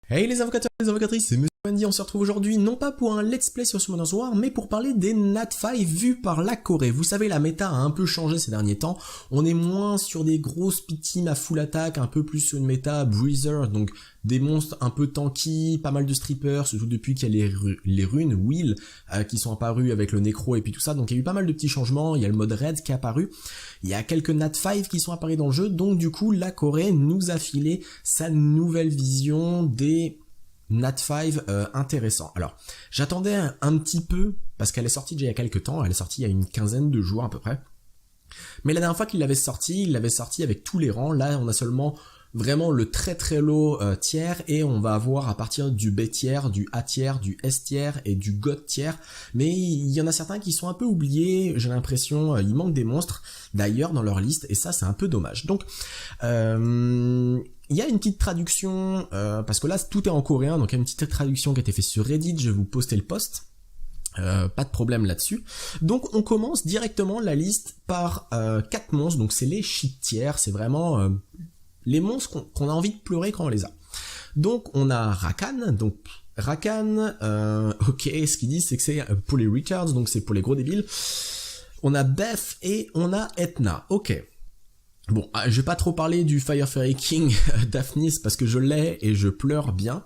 Hey les avocateurs et les avocatrices, c'est Monsieur Wendy, on se retrouve aujourd'hui non pas pour un let's play sur Summoners War, mais pour parler des Nat5 vus par la Corée. Vous savez, la méta a un peu changé ces derniers temps, on est moins sur des grosses pit teams à full attaque, un peu plus sur une méta breezer, donc des monstres un peu tanky, pas mal de strippers, surtout depuis qu'il y a les runes, Will, qui sont apparus avec le Necro et puis tout ça, donc il y a eu pas mal de petits changements, il y a le mode Red qui est apparu, il y a quelques Nat5 qui sont apparus dans le jeu, donc du coup la Corée nous a filé sa nouvelle vision des Nat5 intéressants. Alors, j'attendais un petit peu, parce qu'elle est sortie déjà il y a quelques temps, elle est sortie il y a une quinzaine de jours à peu près, mais la dernière fois qu'il l'avait sorti, il l'avait sorti avec tous les rangs, là on a seulement vraiment le très très low tiers et on va avoir à partir du B tiers, du A tiers, du S tiers et du God tiers, mais il y en a certains qui sont un peu oubliés, j'ai l'impression, il manque des monstres d'ailleurs dans leur liste et ça c'est un peu dommage. Donc il y a une petite traduction, parce que là tout est en coréen, donc il y a une petite traduction qui a été faite sur Reddit, je vais vous poster le post. Pas de problème là-dessus. Donc on commence directement la liste par 4 monstres, donc c'est les shit tiers, c'est vraiment les monstres qu'on a envie de pleurer quand on les a. Donc on a Rakan, donc Rakan, ok, ce qu'ils disent c'est que c'est pour les retards, donc c'est pour les gros débiles. On a Beth et on a Ethna, ok. Bon, je vais pas trop parler du Fire Fairy King Daphnis parce que je l'ai et je pleure bien.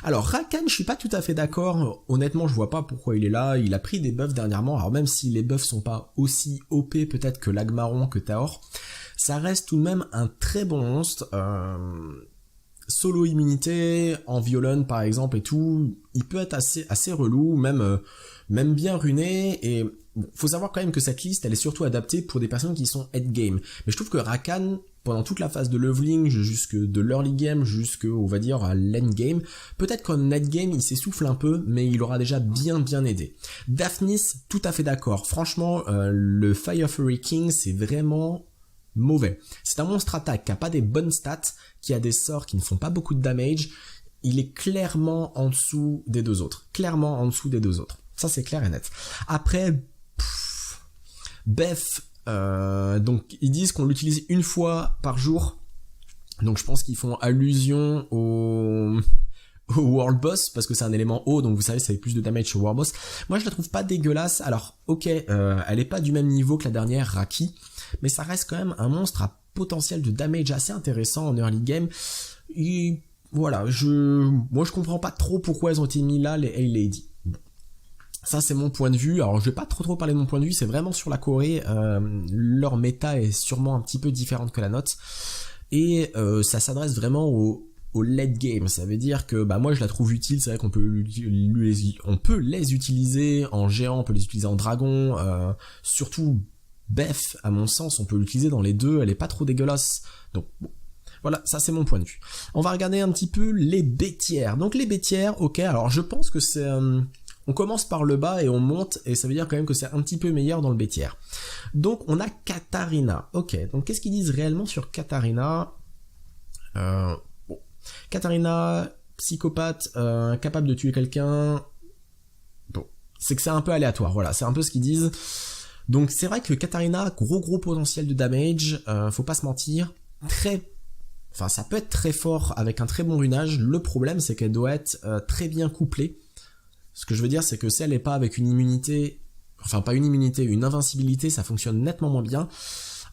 Alors Rakan, je suis pas tout à fait d'accord, honnêtement je vois pas pourquoi il est là, il a pris des buffs dernièrement, alors même si les buffs sont pas aussi OP peut-être que Lagmaron, que Taor, ça reste tout de même un très bon monstre, solo immunité, en violon par exemple et tout, il peut être assez relou, même bien runé, et bon, faut savoir quand même que cette liste elle est surtout adaptée pour des personnes qui sont head game, mais je trouve que Rakan, pendant toute la phase de leveling, jusque de l'early game, jusque, on va dire, à l'end game, peut-être qu'en net game, il s'essouffle un peu, mais il aura déjà bien aidé. Daphnis, tout à fait d'accord. Franchement, le Fire Fury King, c'est vraiment mauvais. C'est un monstre attaque qui a pas des bonnes stats, qui a des sorts qui ne font pas beaucoup de damage. Il est clairement en dessous des deux autres. Clairement en dessous des deux autres. Ça, c'est clair et net. Après, Beth, donc ils disent qu'on l'utilise une fois par jour, donc je pense qu'ils font allusion au World Boss, parce que c'est un élément haut, donc vous savez ça fait plus de damage sur World Boss. Moi je la trouve pas dégueulasse, alors ok, elle est pas du même niveau que la dernière Raki, mais ça reste quand même un monstre à potentiel de damage assez intéressant en early game, et voilà, moi je comprends pas trop pourquoi elles ont été mis là, les A-Lady. Ça c'est mon point de vue, alors je vais pas trop parler de mon point de vue, c'est vraiment sur la Corée, leur méta est sûrement un petit peu différente que la nôtre, et ça s'adresse vraiment au late game, ça veut dire que bah moi je la trouve utile, c'est vrai qu'on peut les utiliser en géant, on peut les utiliser en dragon, surtout Beth à mon sens on peut l'utiliser dans les deux, elle est pas trop dégueulasse, donc bon. Voilà, ça c'est mon point de vue. On va regarder un petit peu les B tiers. Donc les B tiers, ok, alors je pense que c'est... on commence par le bas et on monte, et ça veut dire quand même que c'est un petit peu meilleur dans le B tiers. Donc on a Katarina. Ok, donc qu'est-ce qu'ils disent réellement sur Katarina? Bon. Katarina, psychopathe, capable de tuer quelqu'un. Bon, c'est que c'est un peu aléatoire, voilà, c'est un peu ce qu'ils disent. Donc c'est vrai que Katarina, gros potentiel de damage, faut pas se mentir, enfin ça peut être très fort avec un très bon runage, le problème c'est qu'elle doit être très bien couplée. Ce que je veux dire, c'est que si elle n'est pas avec une immunité, enfin pas une immunité, une invincibilité, ça fonctionne nettement moins bien.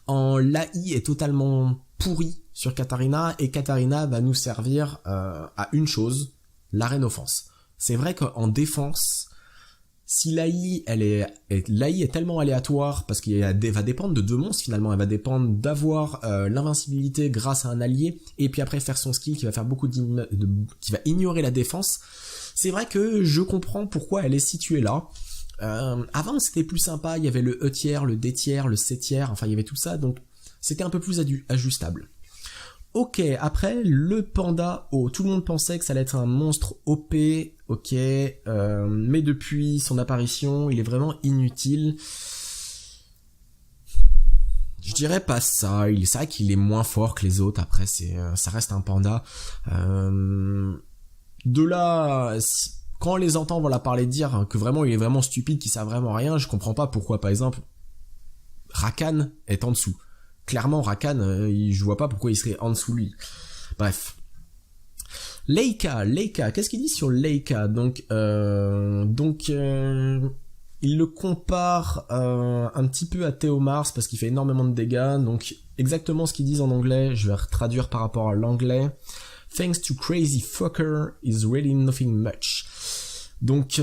L'AI est totalement pourri sur Katarina, et Katarina va nous servir à une chose, l'arène offense. C'est vrai qu'en défense, si l'AI est tellement aléatoire, parce qu'elle va dépendre de deux monstres finalement, elle va dépendre d'avoir l'invincibilité grâce à un allié, et puis après faire son skill qui va faire beaucoup qui va ignorer la défense. C'est vrai que je comprends pourquoi elle est située là. Avant c'était plus sympa, il y avait le E tiers, le D tiers, le C tiers, enfin il y avait tout ça, donc c'était un peu plus ajustable. Ok, après le panda haut, tout le monde pensait que ça allait être un monstre OP, ok, mais depuis son apparition, il est vraiment inutile. Je dirais pas ça, c'est vrai qu'il est moins fort que les autres, après ça reste un panda. De là, quand on les entend voilà parler de dire que vraiment il est vraiment stupide, qu'il sert vraiment à rien, je comprends pas pourquoi par exemple Rakan est en dessous. Clairement Rakan, je vois pas pourquoi il serait en dessous lui. Bref. Leica, qu'est-ce qu'il dit sur Leica? Il le compare un petit peu à Théomars parce qu'il fait énormément de dégâts. Donc exactement ce qu'ils disent en anglais, je vais traduire par rapport à l'anglais. Thanks to crazy fucker is really nothing much. Donc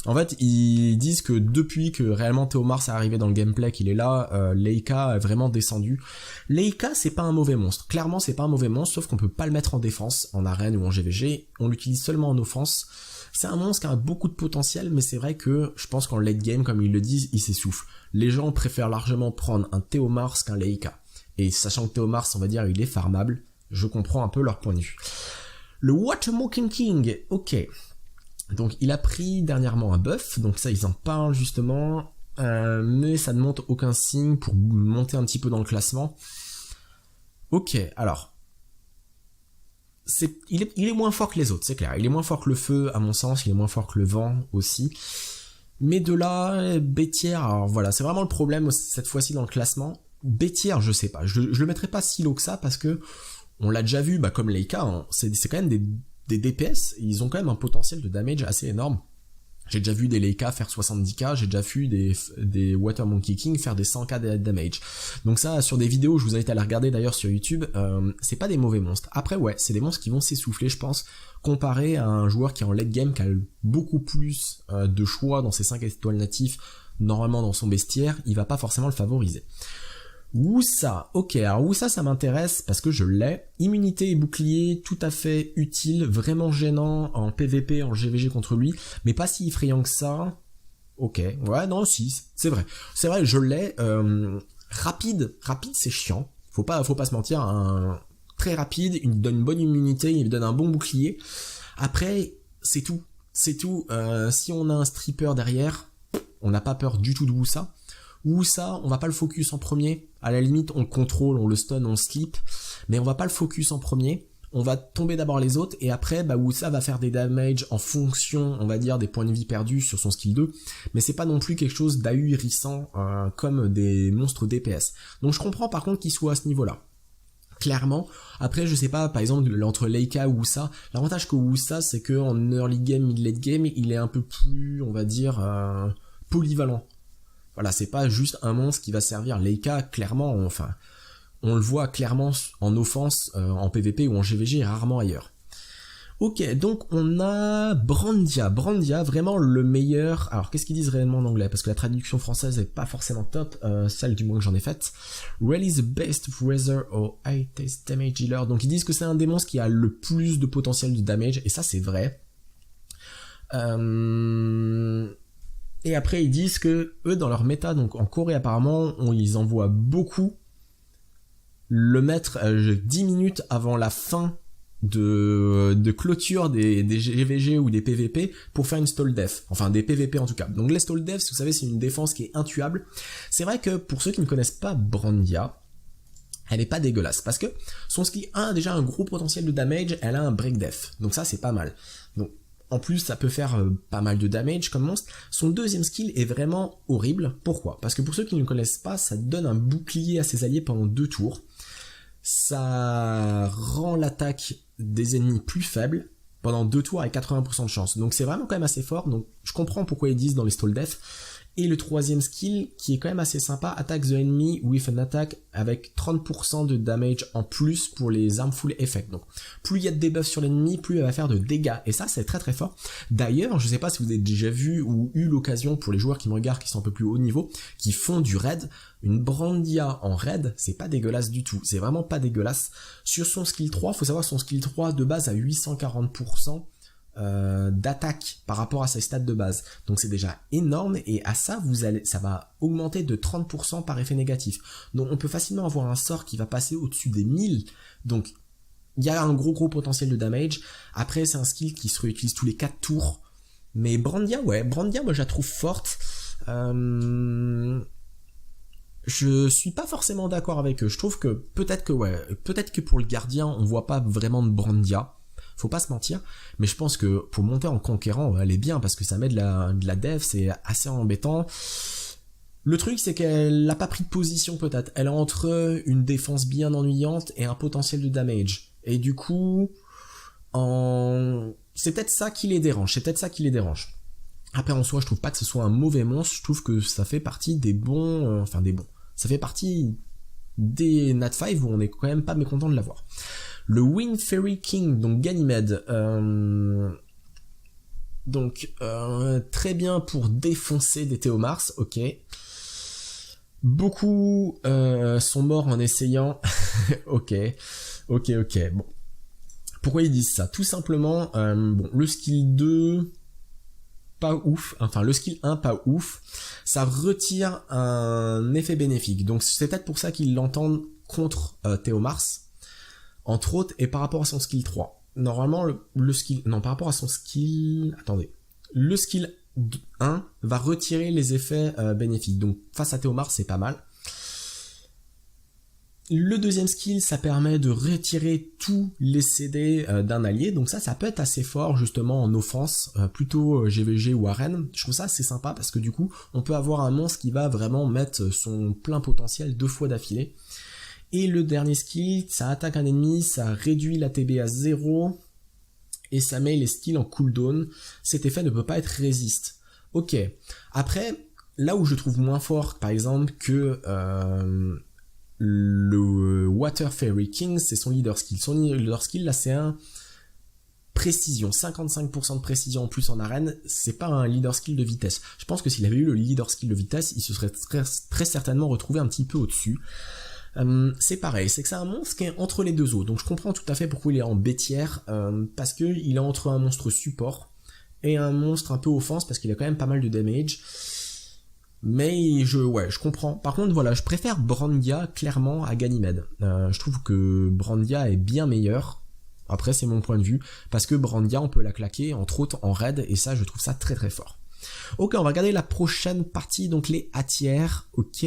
en fait, ils disent que depuis que réellement Théomars est arrivé dans le gameplay, qu'il est là, Leica est vraiment descendu. Leica, c'est pas un mauvais monstre. Clairement, c'est pas un mauvais monstre, sauf qu'on peut pas le mettre en défense, en arène ou en GVG. On l'utilise seulement en offense. C'est un monstre qui a beaucoup de potentiel, mais c'est vrai que je pense qu'en late game, comme ils le disent, il s'essouffle. Les gens préfèrent largement prendre un Théomars qu'un Leica. Et sachant que Théomars, on va dire, il est farmable, je comprends un peu leur point de vue. Le Watermocking King, ok. Donc il a pris dernièrement un buff, donc ça ils en parlent justement, mais ça ne montre aucun signe pour monter un petit peu dans le classement. Ok, alors, il est moins fort que les autres, c'est clair, il est moins fort que le feu à mon sens, il est moins fort que le vent aussi. Mais de là, Bétière, alors voilà, c'est vraiment le problème cette fois-ci dans le classement. Bétière, je sais pas, je le mettrai pas si low que ça parce que on l'a déjà vu, comme Leica, hein, c'est quand même des DPS, ils ont quand même un potentiel de damage assez énorme. J'ai déjà vu des Leica faire 70k, j'ai déjà vu des Watermonkey King faire des 100k de damage. Donc ça, sur des vidéos, je vous invite à les regarder d'ailleurs sur YouTube, c'est pas des mauvais monstres. Après ouais, c'est des monstres qui vont s'essouffler, je pense, comparé à un joueur qui est en late game, qui a beaucoup plus de choix dans ses 5 étoiles natifs, normalement dans son bestiaire, il va pas forcément le favoriser. Woosa, ok, alors Woosa ça m'intéresse parce que je l'ai. Immunité et bouclier, tout à fait utile, vraiment gênant en PVP, en GVG contre lui, mais pas si effrayant que ça. Ok, ouais, non, si, c'est vrai, je l'ai. Rapide c'est chiant, faut pas se mentir, très rapide, il donne une bonne immunité, il donne un bon bouclier. Après, c'est tout. Si on a un stripper derrière, on n'a pas peur du tout de Woosa. Woosa, on va pas le focus en premier. À la limite, on le contrôle, on le stun, on le slip. Mais on va pas le focus en premier. On va tomber d'abord les autres. Et après, Woosa va faire des damages en fonction, on va dire, des points de vie perdus sur son skill 2. Mais c'est pas non plus quelque chose d'ahurissant comme des monstres DPS. Donc je comprends par contre qu'il soit à ce niveau-là. Clairement. Après, je sais pas, par exemple, entre Leica ou Woosa, l'avantage que Woosa, c'est que en early game, mid-late game, il est un peu plus, on va dire, polyvalent. Voilà, c'est pas juste un monstre qui va servir. Leica, clairement, on le voit clairement en offense, en PVP ou en GVG, et rarement ailleurs. Ok, donc on a Brandia, vraiment le meilleur. Alors, qu'est-ce qu'ils disent réellement en anglais? Parce que la traduction française est pas forcément top, celle du moins que j'en ai faite. Really the best razor or highest damage healer. Donc ils disent que c'est un des monstres qui a le plus de potentiel de damage, et ça c'est vrai. Et après, ils disent que eux, dans leur méta, donc en Corée apparemment, ils envoient beaucoup le mettre 10 minutes avant la fin de clôture des GVG ou des PVP pour faire une stall def. Enfin, des PVP en tout cas. Donc les stall def, vous savez, c'est une défense qui est intuable. C'est vrai que pour ceux qui ne connaissent pas Brandia, elle est pas dégueulasse. Parce que son skill 1 a déjà un gros potentiel de damage, elle a un break def. Donc ça, c'est pas mal. Donc, en plus, ça peut faire pas mal de damage comme monstre. Son deuxième skill est vraiment horrible. Pourquoi? Parce que pour ceux qui ne le connaissent pas, ça donne un bouclier à ses alliés pendant 2 tours. Ça rend l'attaque des ennemis plus faible pendant 2 tours avec 80% de chance. Donc c'est vraiment quand même assez fort. Donc je comprends pourquoi ils disent dans les stall def. Et le troisième skill, qui est quand même assez sympa, attack the enemy with an attack avec 30% de damage en plus pour les harmful effects. Donc, plus il y a de debuffs sur l'ennemi, plus elle va faire de dégâts. Et ça, c'est très très fort. D'ailleurs, je sais pas si vous avez déjà vu ou eu l'occasion pour les joueurs qui me regardent, qui sont un peu plus haut niveau, qui font du raid. Une Brandia en raid, c'est pas dégueulasse du tout. C'est vraiment pas dégueulasse. Sur son skill 3, faut savoir son skill 3 de base à 840%. D'attaque par rapport à ses stats de base. Donc c'est déjà énorme et à ça ça va augmenter de 30% par effet négatif. Donc on peut facilement avoir un sort qui va passer au-dessus des 1000. Donc il y a un gros potentiel de damage. Après c'est un skill qui se réutilise tous les 4 tours. Mais Brandia moi je la trouve forte. Je suis pas forcément d'accord avec eux. Je trouve que peut-être que pour le gardien on voit pas vraiment de Brandia. Faut pas se mentir, mais je pense que pour monter en conquérant, elle est bien parce que ça met de la def, c'est assez embêtant. Le truc, c'est qu'elle n'a pas pris de position peut-être. Elle est entre une défense bien ennuyante et un potentiel de damage. Et du coup, c'est peut-être ça qui les dérange, Après, en soi, je trouve pas que ce soit un mauvais monstre, je trouve que ça fait partie des bons, ça fait partie des Nat 5 où on est quand même pas mécontent de l'avoir. Le Wind Fairy King, donc Ganymède, très bien pour défoncer des Théomars, ok. Beaucoup sont morts en essayant, ok, bon. Pourquoi ils disent ça? Tout simplement, le skill 2, pas ouf, le skill 1, pas ouf, ça retire un effet bénéfique, donc c'est peut-être pour ça qu'ils l'entendent contre Théomars, entre autres, et par rapport à son skill 3. Normalement, par rapport à son skill... Attendez. Le skill 1 va retirer les effets bénéfiques. Donc, face à Théomars, c'est pas mal. Le deuxième skill, ça permet de retirer tous les CD d'un allié. Donc ça peut être assez fort, justement, en offense, plutôt GVG ou arène. Je trouve ça assez sympa, parce que du coup, on peut avoir un monstre qui va vraiment mettre son plein potentiel 2 fois d'affilée. Et le dernier skill, ça attaque un ennemi, ça réduit l'ATB à 0, et ça met les skills en cooldown. Cet effet ne peut pas être résiste. Ok. Après, là où je trouve moins fort, par exemple, que le Water Fairy King, c'est son leader skill. Son leader skill, là, c'est un précision. 55% de précision en plus en arène, c'est pas un leader skill de vitesse. Je pense que s'il avait eu le leader skill de vitesse, il se serait très certainement retrouvé un petit peu au-dessus. C'est pareil, c'est que c'est un monstre qui est entre les deux eaux, donc je comprends tout à fait pourquoi il est en bêtière, parce que il est entre un monstre support et un monstre un peu offense, parce qu'il a quand même pas mal de damage, mais je comprends. Par contre, voilà, je préfère Brandia clairement à Ganymède. Je trouve que Brandia est bien meilleur, après c'est mon point de vue, parce que Brandia on peut la claquer, entre autres en raid, et ça je trouve ça très très fort. Ok, on va regarder la prochaine partie, donc les hatières, ok,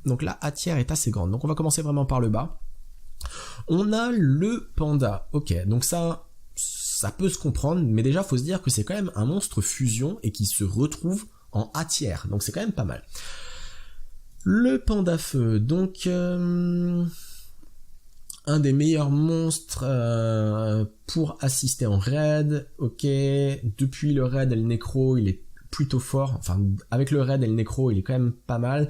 donc la hatière est assez grande. Donc on va commencer vraiment par le bas. On a le panda. Ok, donc ça peut se comprendre, mais déjà faut se dire que c'est quand même un monstre fusion et qui se retrouve en hatière. Donc c'est quand même pas mal. Le panda feu, donc un des meilleurs monstres pour assister en raid. Ok, depuis le raid et le nécro, il est plutôt fort. Enfin, avec le raid et le nécro, il est quand même pas mal.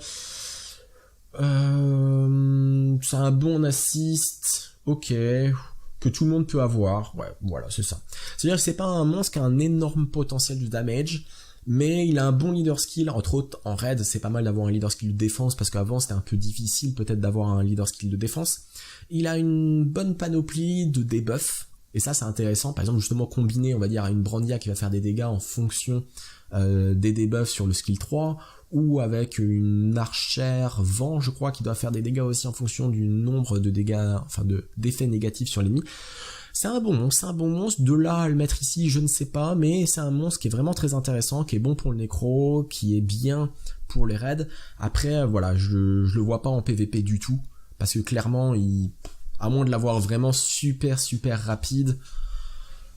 C'est un bon assist, ok, que tout le monde peut avoir, ouais, voilà, c'est ça. C'est-à-dire que c'est pas un monstre qui a un énorme potentiel de damage, mais il a un bon leader skill, entre autres en raid, c'est pas mal d'avoir un leader skill de défense, parce qu'avant c'était un peu difficile peut-être d'avoir un leader skill de défense. Il a une bonne panoplie de debuffs, et ça c'est intéressant, par exemple justement combiné, on va dire, à une Brandia qui va faire des dégâts en fonction des debuffs sur le skill 3, ou avec une archère vent, je crois, qui doit faire des dégâts aussi en fonction du nombre de dégâts, d'effets négatifs sur l'ennemi. C'est un bon monstre, de là à le mettre ici, je ne sais pas, mais c'est un monstre qui est vraiment très intéressant, qui est bon pour le nécro, qui est bien pour les raids. Après, voilà, je le vois pas en PVP du tout, parce que clairement, à moins de l'avoir vraiment super rapide,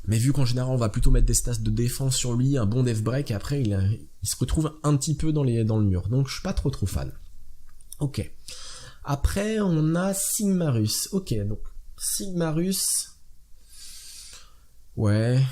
mais vu qu'en général on va plutôt mettre des stats de défense sur lui, un bon death break, et après il se retrouve un petit peu dans le mur, donc je suis pas trop fan. Ok. Après on a Sigmarus. Ok, donc Sigmarus, ouais,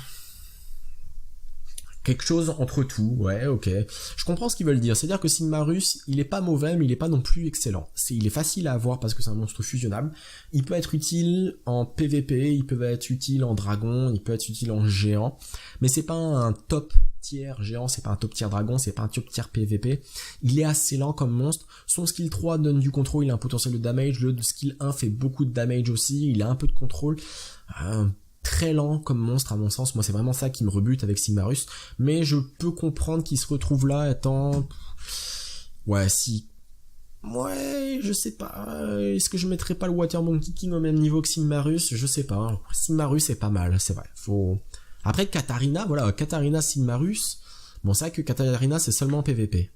quelque chose entre tout, ouais, ok. Je comprends ce qu'ils veulent dire, c'est-à-dire que Sigmarus, il est pas mauvais, mais il est pas non plus excellent. Il est facile à avoir parce que c'est un monstre fusionnable. Il peut être utile en PVP, il peut être utile en dragon, il peut être utile en géant, mais c'est pas un top tier géant, c'est pas un top tier dragon, c'est pas un top tier PVP. Il est assez lent comme monstre. Son skill 3 donne du contrôle, il a un potentiel de damage, le skill 1 fait beaucoup de damage aussi, il a un peu de contrôle. Très lent comme monstre à mon sens, moi c'est vraiment ça qui me rebute avec Sigmarus, mais je peux comprendre qu'il se retrouve là étant... Ouais, je sais pas, est-ce que je mettrais pas le Water Monkey King au même niveau que Sigmarus? Je sais pas, Sigmarus est pas mal, c'est vrai, Après Katarina, voilà, Katarina Sigmarus, bon c'est vrai que Katarina c'est seulement PVP.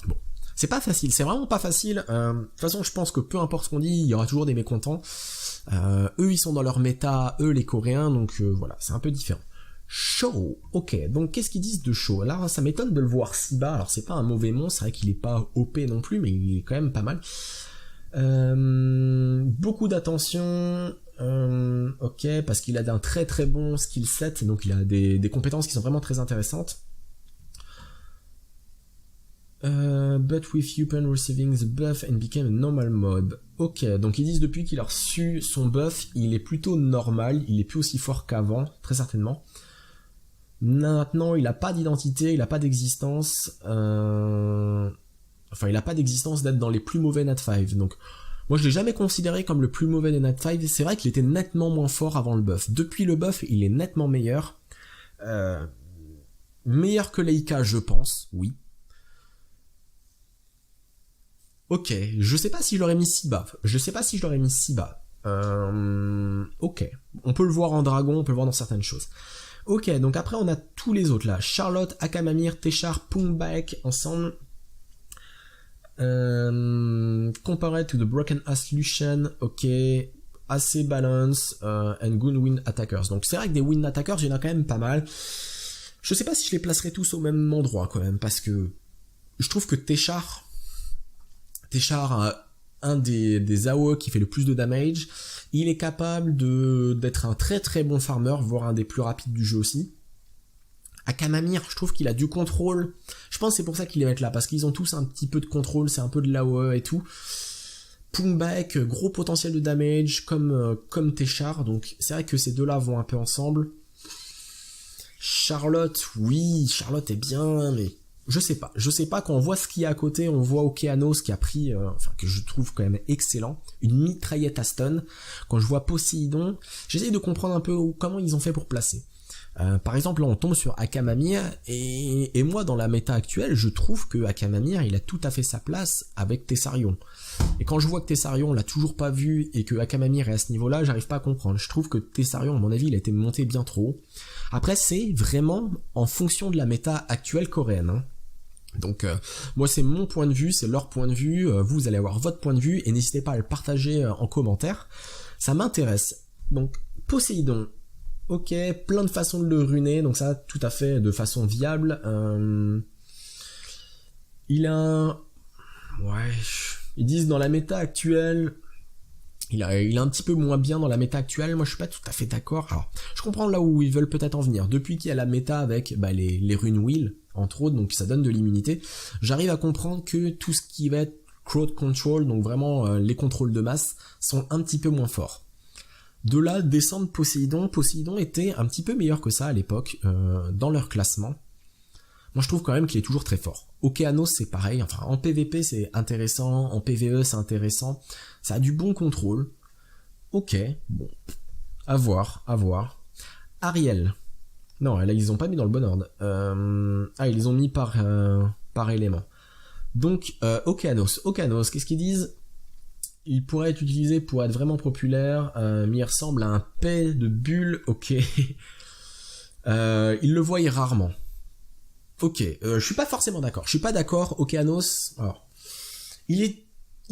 Bon, c'est pas facile, c'est vraiment pas facile, de toute façon je pense que peu importe ce qu'on dit, il y aura toujours des mécontents. Eux ils sont dans leur méta, eux les coréens, donc voilà, c'est un peu différent. Sho, ok, donc qu'est-ce qu'ils disent de Sho? Alors ça m'étonne de le voir si bas, alors c'est pas un mauvais monstre, c'est vrai qu'il est pas OP non plus, mais il est quand même pas mal. Beaucoup d'attention, Ok, parce qu'il a un très très bon skill set, donc il a des compétences qui sont vraiment très intéressantes. But with Yupen receiving the buff and became a normal mob. Ok, donc ils disent depuis qu'il a reçu son buff, il est plutôt normal, il est plus aussi fort qu'avant, très certainement. Maintenant, il a pas d'identité, il a pas d'existence. Enfin, il a pas d'existence d'être dans les plus mauvais Nat 5. Donc, moi, je l'ai jamais considéré comme le plus mauvais des Nat 5. C'est vrai qu'il était nettement moins fort avant le buff. Depuis le buff, il est nettement meilleur. Meilleur que Leica, je pense, oui. Ok, je sais pas si je l'aurais mis si bas. Ok, on peut le voir en dragon, on peut le voir dans certaines choses. Ok, donc après on a tous les autres là. Charlotte, Akamamir, Téchar, Pungbaek ensemble. Compared to the Broken Ass Lucian, ok. AC Balance and Good Wind Attackers. Donc c'est vrai que des Wind Attackers, il y en a quand même pas mal. Je sais pas si je les placerai tous au même endroit quand même, parce que je trouve que Téchar a un des AOE qui fait le plus de damage. Il est capable d'être un très très bon farmer, voire un des plus rapides du jeu aussi. Akamamir, je trouve qu'il a du contrôle. Je pense que c'est pour ça qu'ils les mettent là, parce qu'ils ont tous un petit peu de contrôle, c'est un peu de l'AOE et tout. Pungbaek, gros potentiel de damage, comme Téchar, donc c'est vrai que ces deux-là vont un peu ensemble. Charlotte, oui, Charlotte est bien, mais je sais pas, quand on voit ce qu'il y a à côté, on voit Okeanos qui a pris, que je trouve quand même excellent, une mitraillette à stun. Quand je vois Poséidon, j'essaye de comprendre un peu comment ils ont fait pour placer. Par exemple, là on tombe sur Akamamir, et moi dans la méta actuelle, je trouve que Akamamir il a tout à fait sa place avec Tessarion. Et quand je vois que Tessarion on l'a toujours pas vu et que Akamamir est à ce niveau-là, j'arrive pas à comprendre. Je trouve que Tessarion, à mon avis, il a été monté bien trop haut. Après, c'est vraiment en fonction de la méta actuelle coréenne, hein. Donc moi c'est mon point de vue, c'est leur point de vue, vous allez avoir votre point de vue et n'hésitez pas à le partager en commentaire, ça m'intéresse. Donc Poséidon, ok, plein de façons de le runer, donc ça tout à fait de façon viable. Il a ils disent dans la méta actuelle, il est un petit peu moins bien dans la méta actuelle, moi je suis pas tout à fait d'accord. Alors, je comprends là où ils veulent peut-être en venir. Depuis qu'il y a la méta avec les rune wheel, entre autres, donc ça donne de l'immunité, j'arrive à comprendre que tout ce qui va être crowd control, donc vraiment les contrôles de masse, sont un petit peu moins forts. De là, descendre Poséidon était un petit peu meilleur que ça à l'époque, dans leur classement. Moi je trouve quand même qu'il est toujours très fort. Okeanos c'est pareil, enfin en PVP c'est intéressant, en PVE c'est intéressant, ça a du bon contrôle. Ok, bon, à voir. Ariel, non là ils ont pas mis dans le bon ordre. Ils les ont mis par élément. Donc Okeanos, qu'est-ce qu'ils disent? Il pourrait être utilisé pour être vraiment populaire, mais il ressemble à un paix de bulles, ok. Ils le voient rarement. Ok, je suis pas forcément d'accord. Je suis pas d'accord. Okeanos, alors, ils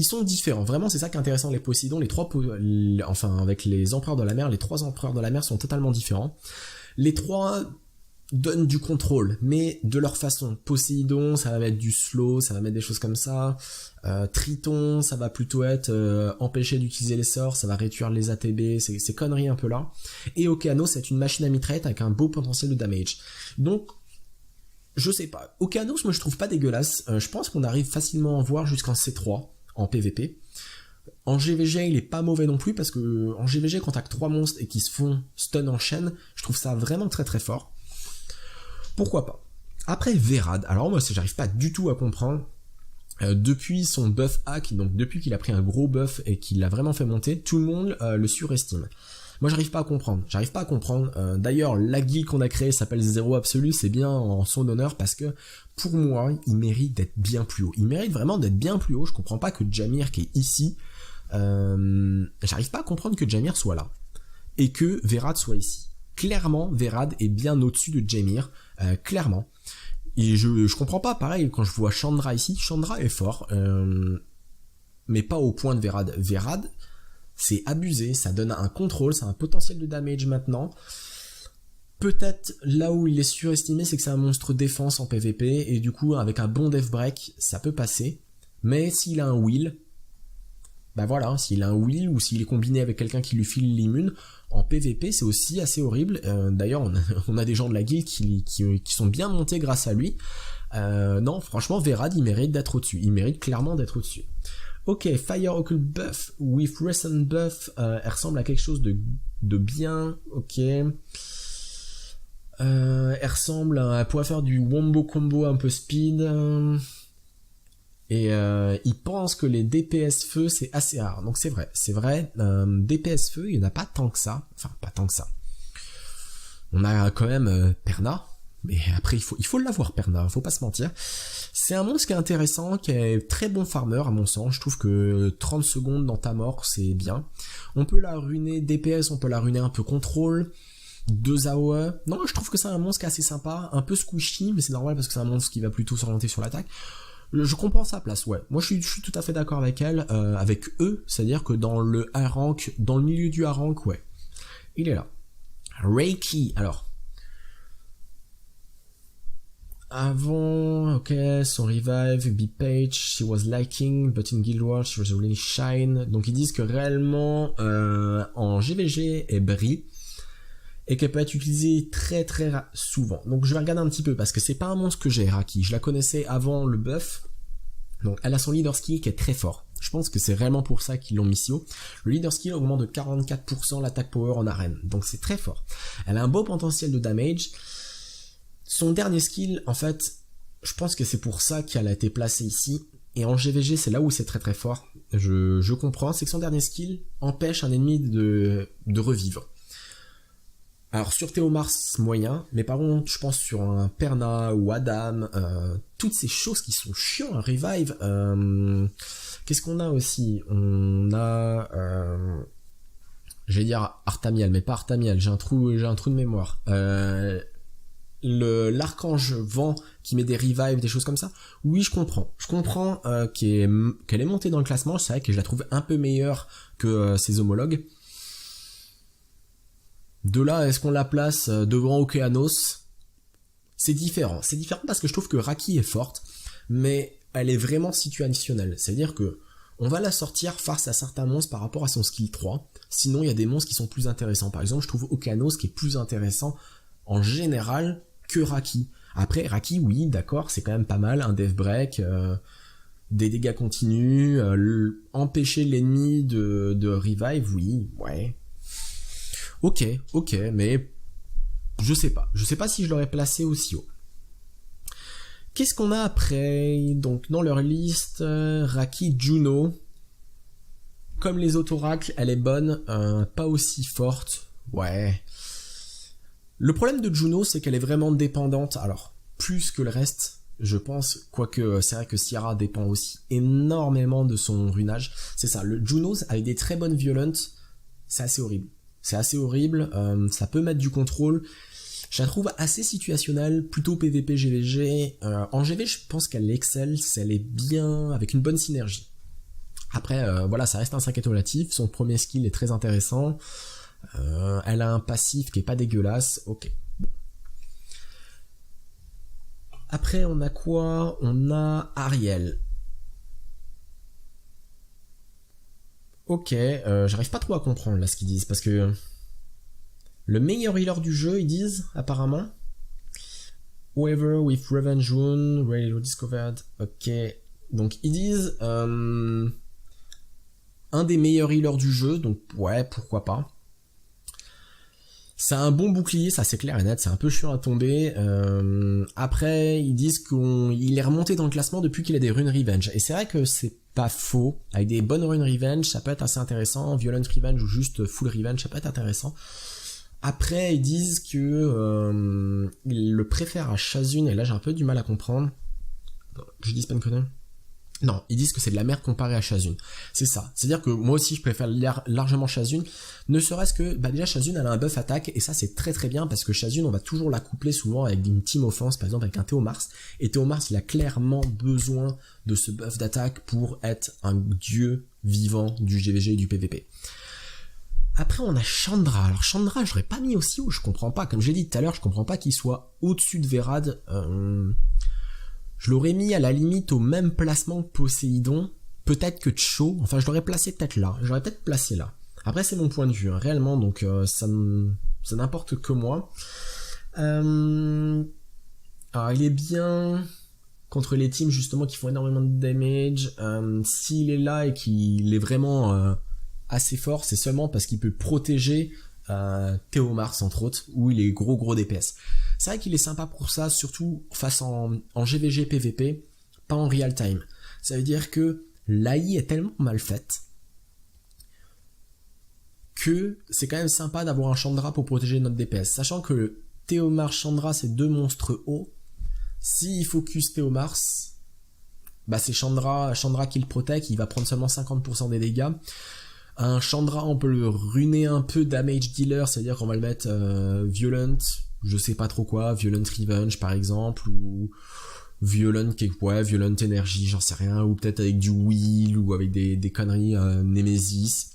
sont différents. Vraiment, c'est ça qui est intéressant. Les Poséidons, avec les empereurs de la mer, les trois empereurs de la mer sont totalement différents. Les trois donnent du contrôle, mais de leur façon. Poséidon, ça va mettre du slow, ça va mettre des choses comme ça. Triton, ça va plutôt être empêcher d'utiliser les sorts, ça va réduire les ATB, ces conneries un peu là. Et Okeanos, c'est une machine à mitraillette avec un beau potentiel de damage. Donc, je sais pas. Okeanos, moi je trouve pas dégueulasse. Je pense qu'on arrive facilement à en voir jusqu'en C3 en PVP. En GVG, il est pas mauvais non plus parce que en GVG, quand t'as que 3 monstres et qu'ils se font stun en chaîne, je trouve ça vraiment très très fort. Pourquoi pas. Après Verad, alors moi j'arrive pas du tout à comprendre. Depuis son buff hack, donc depuis qu'il a pris un gros buff et qu'il l'a vraiment fait monter, tout le monde le surestime. Moi j'arrive pas à comprendre. D'ailleurs la guilde qu'on a créée s'appelle Zéro Absolu, c'est bien en son honneur parce que pour moi il mérite d'être bien plus haut. Il mérite vraiment d'être bien plus haut. Je comprends pas que Jameer qui est ici, j'arrive pas à comprendre que Jameer soit là et que Verad soit ici. Clairement Verad est bien au-dessus de Jameer, clairement. Et je comprends pas, pareil quand je vois Chandra ici, Chandra est fort, mais pas au point de Verad. Verad c'est abusé, ça donne un contrôle, ça a un potentiel de damage maintenant. Peut-être là où il est surestimé, c'est que c'est un monstre défense en PVP, et du coup avec un bon death break, ça peut passer. Mais s'il a un wheel, bah voilà, s'il a un will ou s'il est combiné avec quelqu'un qui lui file l'immune, en PVP c'est aussi assez horrible. D'ailleurs on a des gens de la guilde qui sont bien montés grâce à lui. Non, franchement, Verad, il mérite d'être au-dessus. Il mérite clairement d'être au-dessus. Ok, Fire Occult Buff with Recent Buff, elle ressemble à quelque chose de bien, ok. Elle ressemble à... Elle pourrait faire du wombo combo un peu speed. Et il pense que les DPS feu, c'est assez rare. Donc c'est vrai. DPS feu, il n'y en a pas tant que ça. Enfin, pas tant que ça. On a quand même Perna. Mais après, il faut l'avoir, Perna, faut pas se mentir. C'est un monstre qui est intéressant, qui est très bon farmer, à mon sens. Je trouve que 30 secondes dans ta mort, c'est bien. On peut la ruiner DPS, on peut la ruiner un peu contrôle. 2 AOE. Non, je trouve que c'est un monstre qui est assez sympa. Un peu squishy, mais c'est normal parce que c'est un monstre qui va plutôt s'orienter sur l'attaque. Je comprends sa place, ouais. Moi, je suis tout à fait d'accord avec elle, avec eux. C'est-à-dire que dans le A-rank, dans le milieu du A-rank, ouais. Il est là. Reiki, alors... Avant, ok, son revive, B-Page, she was liking, but in Guild Wars, she was really shine. Donc ils disent que réellement, en GVG, elle brille, et qu'elle peut être utilisée très souvent. Donc je vais regarder un petit peu, parce que c'est pas un monstre que j'ai, Raki. Je la connaissais avant le buff. Donc elle a son leader skill qui est très fort. Je pense que c'est réellement pour ça qu'ils l'ont mis si haut. Le leader skill augmente de 44% l'attaque power en arène. Donc c'est très fort. Elle a un beau potentiel de damage. Son dernier skill, en fait, je pense que c'est pour ça qu'elle a été placée ici. Et en GVG, c'est là où c'est très fort. Je comprends, c'est que son dernier skill empêche un ennemi de revivre. Alors sur Théomars, moyen, mais par contre, je pense sur un Perna ou Adam, toutes ces choses qui sont chiants, un revive. Qu'est-ce qu'on a aussi? On a... je vais dire Artamiel, mais pas Artamiel, j'ai un trou de mémoire. L'archange vent qui met des revives, des choses comme ça, oui, je comprends qu'elle est montée dans le classement. C'est vrai que je la trouve un peu meilleure que ses homologues. De là, est-ce qu'on la place devant Okeanos? C'est différent parce que je trouve que Raki est forte, mais elle est vraiment situationnelle, c'est à dire que on va la sortir face à certains monstres par rapport à son skill 3, sinon il y a des monstres qui sont plus intéressants. Par exemple, je trouve Okeanos qui est plus intéressant en général que Raki. Après, Raki, oui, d'accord, c'est quand même pas mal, un death break, des dégâts continus, empêcher l'ennemi de revive, oui, ouais. Ok, mais je sais pas si je l'aurais placé aussi haut. Qu'est-ce qu'on a après? Donc, dans leur liste, Raki, Juno. Comme les autres oracles, elle est bonne, pas aussi forte, ouais. Le problème de Juno, c'est qu'elle est vraiment dépendante, alors, plus que le reste, je pense, quoique c'est vrai que Sierra dépend aussi énormément de son runage. C'est ça, le Juno, avec des très bonnes violentes, c'est assez horrible. Ça peut mettre du contrôle. Je la trouve assez situationnelle, plutôt PVP GVG. En GV, je pense qu'elle excelle, elle est bien, avec une bonne synergie. Après, voilà, ça reste un 5 étoilatif, son premier skill est très intéressant. Elle a un passif qui est pas dégueulasse, ok. Bon. Après, on a quoi? On a Ariel. Ok, j'arrive pas trop à comprendre là ce qu'ils disent, parce que le meilleur healer du jeu, ils disent, apparemment. Whoever with Revenge Wound, Rarely Discovered, ok. Donc ils disent un des meilleurs healers du jeu, donc ouais, pourquoi pas. C'est un bon bouclier, ça c'est clair et net, c'est un peu chiant à tomber. Après, ils disent qu'il est remonté dans le classement depuis qu'il a des runes revenge. Et c'est vrai que c'est pas faux. Avec des bonnes runes revenge, ça peut être assez intéressant. Violent revenge ou juste full revenge, ça peut être intéressant. Après, ils disent que ils le préfèrent à Shazun, et là j'ai un peu du mal à comprendre. Je dis pas une connerie. Non, ils disent que c'est de la merde comparé à Shazun. C'est ça. C'est-à-dire que moi aussi, je préfère largement Shazun. Ne serait-ce que, déjà, Shazun, elle a un buff attaque, et ça, c'est très bien, parce que Shazun, on va toujours la coupler souvent avec une team offense, par exemple, avec un Théomars. Et Théomars, il a clairement besoin de ce buff d'attaque pour être un dieu vivant du GVG et du PVP. Après, on a Chandra. Alors, Chandra, je l'aurais pas mis aussi haut, je comprends pas. Comme j'ai dit tout à l'heure, je comprends pas qu'il soit au-dessus de Verad. Je l'aurais mis à la limite au même placement que Poséidon, peut-être que Cho, enfin je l'aurais placé peut-être là, j'aurais peut-être placé là. Après c'est mon point de vue, hein, réellement, donc ça n'importe que moi. Alors il est bien contre les teams justement qui font énormément de damage. S'il est là et qu'il est vraiment assez fort, c'est seulement parce qu'il peut protéger Théomars entre autres, où il est gros DPS. C'est vrai qu'il est sympa pour ça, surtout face en GVG PVP, pas en real time. Ça veut dire que l'AI est tellement mal faite que c'est quand même sympa d'avoir un Chandra pour protéger notre DPS. Sachant que Théomars, Chandra, c'est deux monstres hauts. S'il focus Théomars, bah c'est Chandra qui le protège, il va prendre seulement 50% des dégâts. Un Chandra, on peut le ruiner un peu damage dealer, c'est-à-dire qu'on va le mettre violent, je sais pas trop quoi, violent revenge par exemple, ou violent energy, j'en sais rien, ou peut-être avec du wheel, ou avec des conneries Nemesis.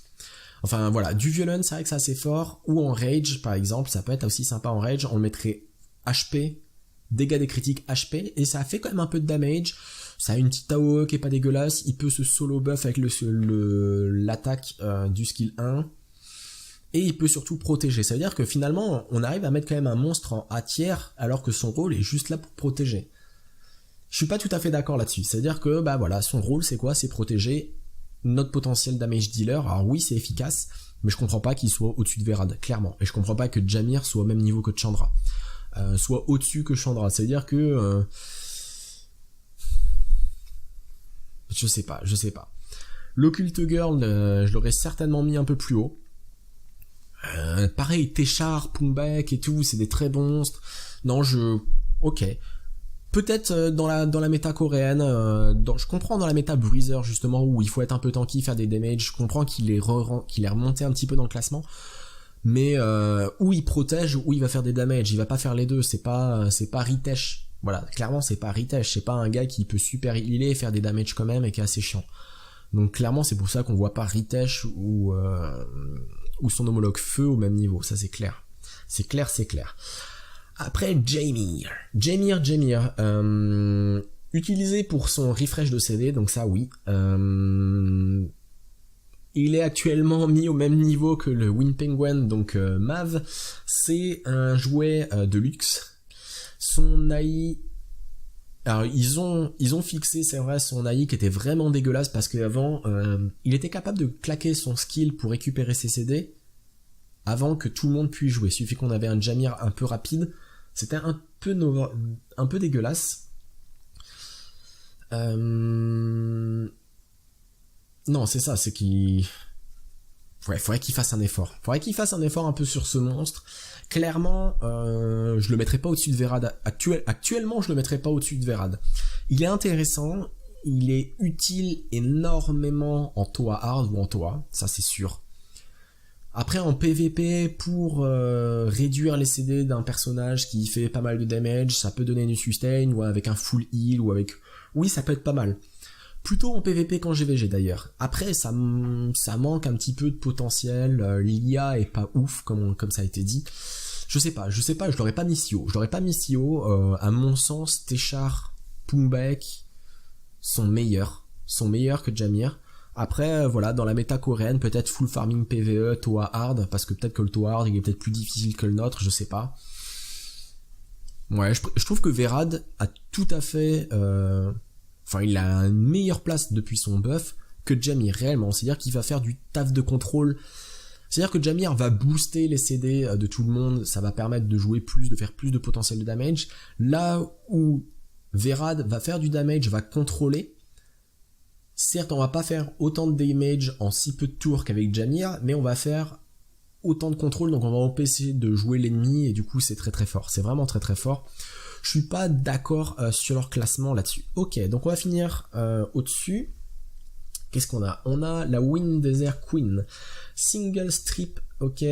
Enfin voilà, du violent, c'est vrai que c'est assez fort, ou en rage par exemple, ça peut être aussi sympa en rage, on le mettrait HP, dégâts des critiques HP, et ça fait quand même un peu de damage. Ça a une petite AOE qui est pas dégueulasse, il peut se solo buff avec l'attaque du skill 1, et il peut surtout protéger. Ça veut dire que finalement, on arrive à mettre quand même un monstre en A tiers, alors que son rôle est juste là pour protéger. Je suis pas tout à fait d'accord là-dessus. C'est-à-dire que, bah voilà, son rôle c'est quoi? C'est protéger notre potentiel damage dealer. Alors oui, c'est efficace, mais je comprends pas qu'il soit au-dessus de Verad, clairement. Et je comprends pas que Jameer soit au même niveau que Chandra. Soit au-dessus que Chandra. Ça veut dire que... je sais pas. L'Occult Girl, je l'aurais certainement mis un peu plus haut. Pareil, Téchar, Pumbek et tout, c'est des très bons monstres. Non, ok. Peut-être dans la méta coréenne, je comprends dans la méta Bruiser justement, où il faut être un peu tanky, faire des damages, je comprends qu'il est remonté un petit peu dans le classement, mais où il protège, où il va faire des damages, il va pas faire les deux, c'est pas Ritesh. Voilà, clairement c'est pas Ritesh, c'est pas un gars qui peut super healer et faire des damages quand même et qui est assez chiant. Donc clairement c'est pour ça qu'on voit pas Ritesh ou son homologue Feu au même niveau, ça c'est clair. C'est clair. Après Jameer, utilisé pour son refresh de CD, donc ça oui. Il est actuellement mis au même niveau que le Wind Penguin, donc Mav. C'est un jouet de luxe. Son AI... Alors ils ont fixé, c'est vrai, son AI qui était vraiment dégueulasse parce qu'avant, il était capable de claquer son skill pour récupérer ses CD avant que tout le monde puisse jouer. Il suffit qu'on avait un Jameer un peu rapide. C'était un peu dégueulasse. Non, c'est ça, c'est qu'il... Ouais, faudrait qu'il fasse un effort. Faudrait qu'il fasse un effort un peu sur ce monstre. Clairement, je le mettrais pas au-dessus de Verad. Actuellement, je le mettrais pas au-dessus de Verad. Il est intéressant, il est utile énormément en Toa hard ou en Toa, ça c'est sûr. Après en PVP, pour réduire les CD d'un personnage qui fait pas mal de damage, ça peut donner une sustain, ou avec un full heal, ou avec... Oui, ça peut être pas mal. Plutôt en PVP qu'en GVG d'ailleurs. Après, ça manque un petit peu de potentiel, l'IA est pas ouf, comme ça a été dit. Je sais pas, je l'aurais pas mis si haut. À mon sens, Téchar, Pumbek sont meilleurs que Jameer. Après, voilà, dans la méta coréenne, peut-être full farming PVE, Toa hard, parce que peut-être que le Toa hard, il est peut-être plus difficile que le nôtre, je sais pas. Ouais, je trouve que Verad a tout à fait... Enfin, il a une meilleure place depuis son buff que Jameer, réellement. C'est-à-dire qu'il va faire du taf de contrôle. C'est-à-dire que Jameer va booster les CD de tout le monde, ça va permettre de jouer plus, de faire plus de potentiel de damage. Là où Verad va faire du damage, va contrôler. Certes, on va pas faire autant de damage en si peu de tours qu'avec Jameer, mais on va faire autant de contrôle, donc on va empêcher de jouer l'ennemi, et du coup c'est très très fort. C'est vraiment très très fort. Je suis pas d'accord sur leur classement là-dessus. Ok, donc on va finir au-dessus. Qu'est-ce qu'on a? On a la Wind Desert Queen. Single strip, ok,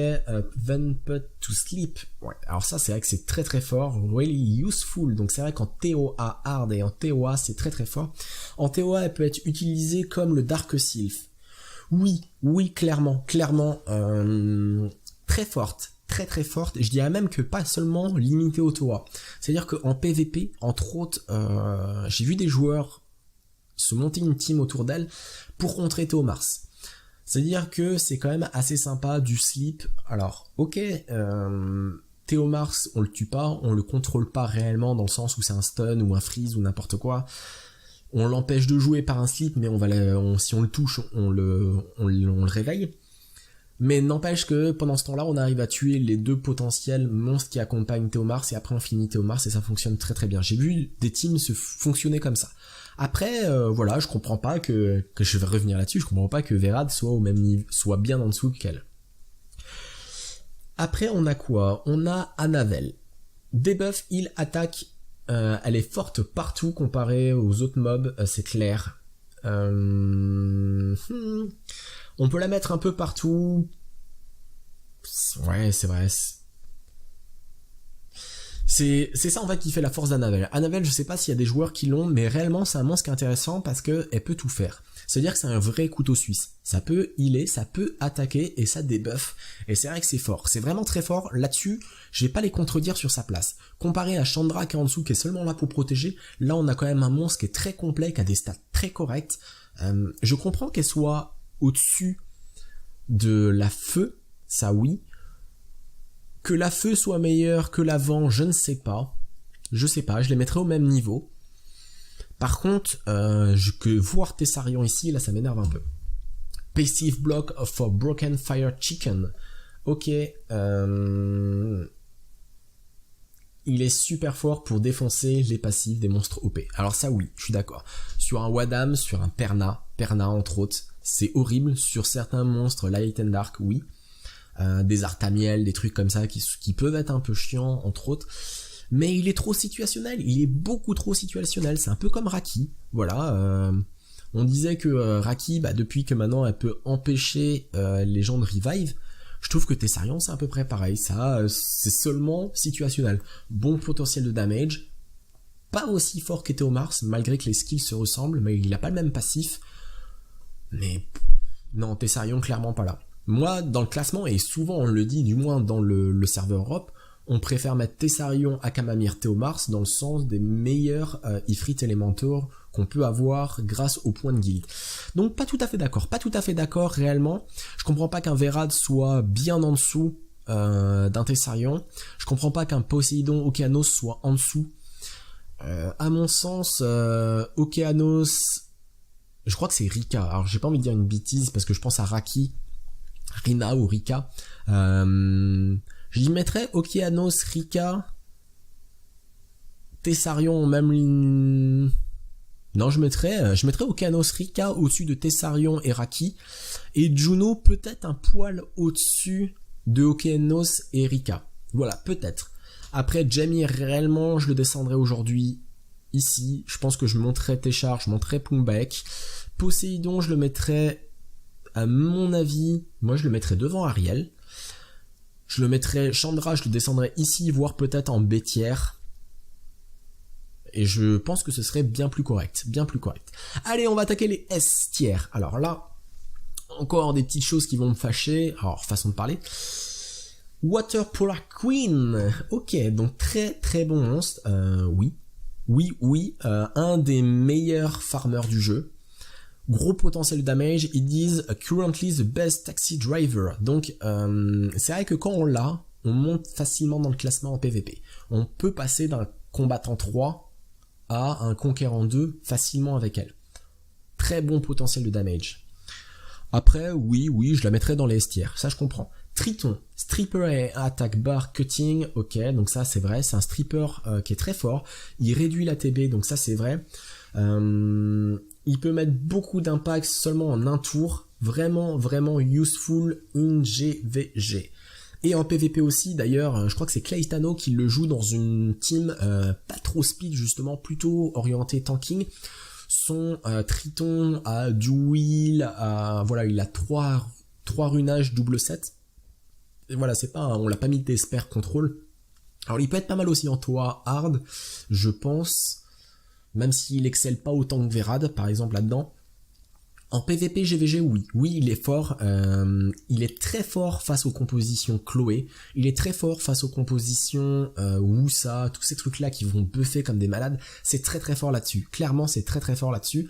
then put to sleep. Ouais, alors ça c'est vrai que c'est très très fort, really useful. Donc c'est vrai qu'en TOA hard et en TOA c'est très très fort. En TOA elle peut être utilisée comme le Dark Sylph. Oui, clairement, très forte. Très très forte, je dirais même que pas seulement limitée au TOA. C'est-à-dire qu'en PVP, entre autres, j'ai vu des joueurs se monter une team autour d'elle pour contrer Théomars. C'est-à-dire que c'est quand même assez sympa du sleep. Alors, ok, Théomars, on le tue pas, on le contrôle pas réellement dans le sens où c'est un stun ou un freeze ou n'importe quoi. On l'empêche de jouer par un sleep, mais si on le touche, on le réveille. Mais n'empêche que pendant ce temps-là, on arrive à tuer les 2 potentiels monstres qui accompagnent Théomars et après on finit Théomars et ça fonctionne très très bien. J'ai vu des teams se fonctionner comme ça. Après, voilà, je comprends pas que je vais revenir là-dessus, je comprends pas que Verad soit au même niveau, soit bien en dessous qu'elle. Après, on a quoi? On a Anavel. Debuff, heal, attaque, elle est forte partout comparée aux autres mobs, c'est clair. On peut la mettre un peu partout. Ouais, c'est vrai. C'est ça en fait qui fait la force d'Anavel. Anavel, je sais pas s'il y a des joueurs qui l'ont, mais réellement c'est un monstre qui est intéressant parce que elle peut tout faire. C'est-à-dire que c'est un vrai couteau suisse. Ça peut healer, ça peut attaquer et ça débuff. Et c'est vrai que c'est fort. C'est vraiment très fort. Là-dessus, je vais pas les contredire sur sa place. Comparé à Chandra qui est en dessous, qui est seulement là pour protéger, là on a quand même un monstre qui est très complet, qui a des stats très correctes. Je comprends qu'elle soit au-dessus de la feu, ça oui. Que la feu soit meilleure que la vent, je ne sais pas. Je sais pas, je les mettrais au même niveau. Par contre, que voir Thessarion ici, là ça m'énerve un peu. Passive block for Broken Fire Chicken. Ok, il est super fort pour défoncer les passifs des monstres OP. Alors ça oui, je suis d'accord. Sur un Wadam, sur un Perna entre autres, c'est horrible. Sur certains monstres Light and Dark, oui. Des Artamiel, des trucs comme ça qui peuvent être un peu chiants entre autres. Mais il est trop situationnel, il est beaucoup trop situationnel. C'est un peu comme Raki, voilà. On disait que Raki, depuis que maintenant elle peut empêcher les gens de revive, je trouve que Thessarion c'est à peu près pareil. Ça, c'est seulement situationnel. Bon potentiel de damage, pas aussi fort qu'Théomars, malgré que les skills se ressemblent, mais il a pas le même passif. Mais non, Thessarion clairement pas là. Moi, dans le classement, et souvent on le dit, du moins dans le serveur Europe, on préfère mettre Thessarion, Akamamir, Théomars dans le sens des meilleurs Ifrit Elementor qu'on peut avoir grâce au point de guild. Donc pas tout à fait d'accord réellement. Je comprends pas qu'un Verad soit bien en dessous d'un Thessarion. Je comprends pas qu'un Poséidon Okeanos soit en dessous. À mon sens, Okeanos, je crois que c'est Rika. Alors j'ai pas envie de dire une bêtise parce que je pense à Raki, Rina ou Rika. J'y mettrais Okeanos, Rika, Thessarion, même... Non, je mettrais Okeanos, Rika au-dessus de Thessarion et Raki, et Juno peut-être un poil au-dessus de Okeanos et Rika. Voilà, peut-être. Après, Jamie, réellement, je le descendrai aujourd'hui ici. Je pense que je monterai Téchar, je monterai Pumbek. Poséidon, je le mettrai, à mon avis, moi je le mettrai devant Ariel. Je le mettrai, Chandra, je le descendrai ici, voire peut-être en bêtière. Et je pense que ce serait bien plus correct. Allez, on va attaquer les S tiers. Alors là, encore des petites choses qui vont me fâcher. Alors, façon de parler. Water Polar Queen. Ok, donc très très bon monstre. Oui. Un des meilleurs farmers du jeu. Gros potentiel de damage, ils disent currently the best taxi driver. Donc c'est vrai que quand on l'a, on monte facilement dans le classement en PvP. On peut passer d'un combattant 3 à un conquérant 2 facilement avec elle. Très bon potentiel de damage. Après, oui, je la mettrais dans les S tiers, ça je comprends. Triton, stripper et attack bar cutting, ok, donc ça c'est vrai, c'est un stripper qui est très fort. Il réduit la TB, donc ça c'est vrai. Il peut mettre beaucoup d'impact seulement en un tour. Vraiment useful in GVG. Et en PvP aussi, d'ailleurs, je crois que c'est Claytano qui le joue dans une team pas trop speed, justement, plutôt orienté tanking. Son Triton a du wheel, voilà, il a 3 runages double 7. Et voilà, c'est pas, on l'a pas mis d'esper contrôle. Alors il peut être pas mal aussi en toit hard, je pense. Même s'il excelle pas autant que Verad, par exemple, là-dedans. En PvP GVG, oui. Oui, il est fort. Il est très fort face aux compositions Chloé. Il est très fort face aux compositions Wusa, tous ces trucs-là qui vont buffer comme des malades. C'est très très fort là-dessus. Clairement, c'est très très fort là-dessus.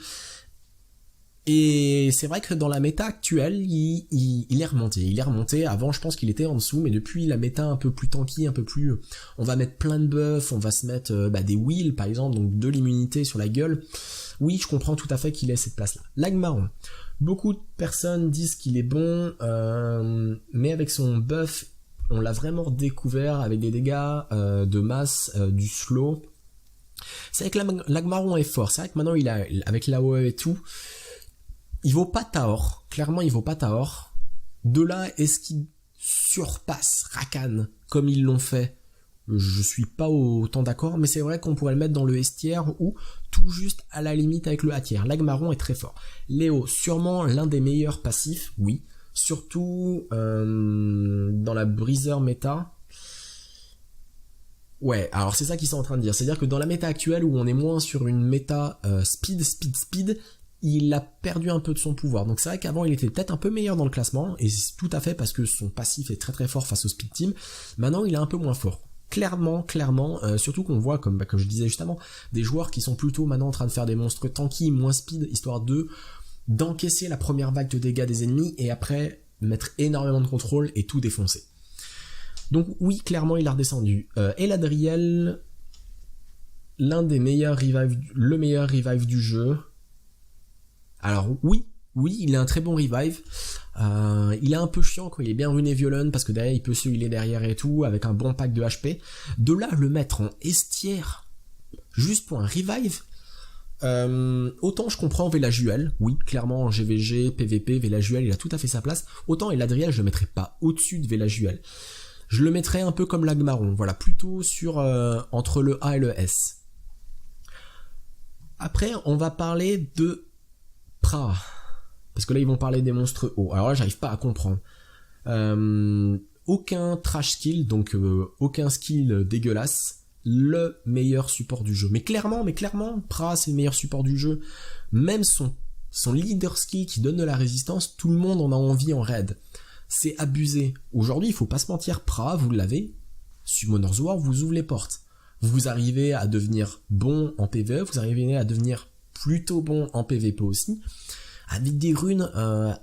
Et c'est vrai que dans la méta actuelle, il est remonté. Il est remonté. Avant, je pense qu'il était en dessous, mais depuis la méta un peu plus tanky, un peu plus... On va mettre plein de buffs, on va se mettre des wheels, par exemple, donc de l'immunité sur la gueule. Oui, je comprends tout à fait qu'il ait cette place-là. Lagmaron. Beaucoup de personnes disent qu'il est bon, mais avec son buff, on l'a vraiment découvert avec des dégâts de masse, du slow. C'est vrai que Lagmaron est fort. C'est vrai que maintenant, avec l'AOE et tout... Il vaut pas Taor, clairement il vaut pas Taor. De là, est-ce qu'il surpasse Rakan comme ils l'ont fait? Je suis pas autant d'accord, mais c'est vrai qu'on pourrait le mettre dans le S tier ou tout juste à la limite avec le A tier. Lagmaron est très fort. Léo, sûrement l'un des meilleurs passifs, oui. Surtout dans la Breezer méta. Ouais, alors c'est ça qu'ils sont en train de dire. C'est-à-dire que dans la méta actuelle où on est moins sur une méta speed, il a perdu un peu de son pouvoir. Donc c'est vrai qu'avant il était peut-être un peu meilleur dans le classement, et c'est tout à fait parce que son passif est très très fort face au speed team. Maintenant il est un peu moins fort. Clairement, surtout qu'on voit, comme je disais justement, des joueurs qui sont plutôt maintenant en train de faire des monstres tanky, moins speed, histoire d'encaisser la première vague de dégâts des ennemis, et après mettre énormément de contrôle et tout défoncer. Donc oui, clairement il a redescendu. Eladriel, le meilleur revive du jeu. Alors oui, il a un très bon revive. Il est un peu chiant quand il est bien runé violent parce que derrière il peut se healer derrière et tout avec un bon pack de HP. De là le mettre en estière juste pour un revive. Autant je comprends Velajuel, oui clairement en GVG, PVP, Velajuel il a tout à fait sa place. Autant Eladriel je le mettrais pas au-dessus de Velajuel. Je le mettrais un peu comme Lagmaron, voilà, plutôt sur entre le A et le S. Après on va parler de Pra, parce que là ils vont parler des monstres hauts. Alors là j'arrive pas à comprendre. Aucun trash skill, donc aucun skill dégueulasse. Le meilleur support du jeu. Mais clairement, Pra c'est le meilleur support du jeu. Même son leader skill qui donne de la résistance, tout le monde en a envie en raid. C'est abusé. Aujourd'hui, il faut pas se mentir, Pra, vous l'avez. Summoner's War vous ouvre les portes. Vous arrivez à devenir bon en PvE, vous arrivez à devenir plutôt bon en PvP aussi, avec des runes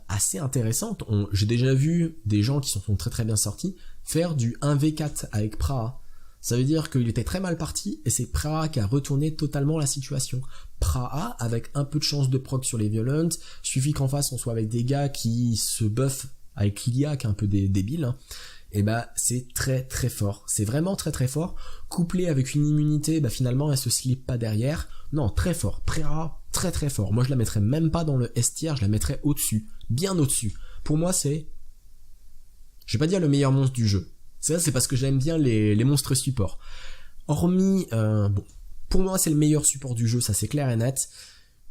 assez intéressantes. J'ai déjà vu des gens qui se sont très très bien sortis faire du 1v4 avec Praha. Ça veut dire qu'il était très mal parti et c'est Praha qui a retourné totalement la situation. Praha, avec un peu de chance de proc sur les violents, suffit qu'en face on soit avec des gars qui se buffent avec Lilia qui est un peu débile, hein. Et c'est très très fort. C'est vraiment très très fort. Couplé avec une immunité, finalement elle se slip pas derrière. Non, très fort. Praha, très très fort. Moi je la mettrais même pas dans le S tier, je la mettrais au-dessus. Bien au-dessus. Pour moi c'est... Je vais pas dire le meilleur monstre du jeu. C'est parce que j'aime bien les monstres supports. Hormis... pour moi c'est le meilleur support du jeu, ça c'est clair et net.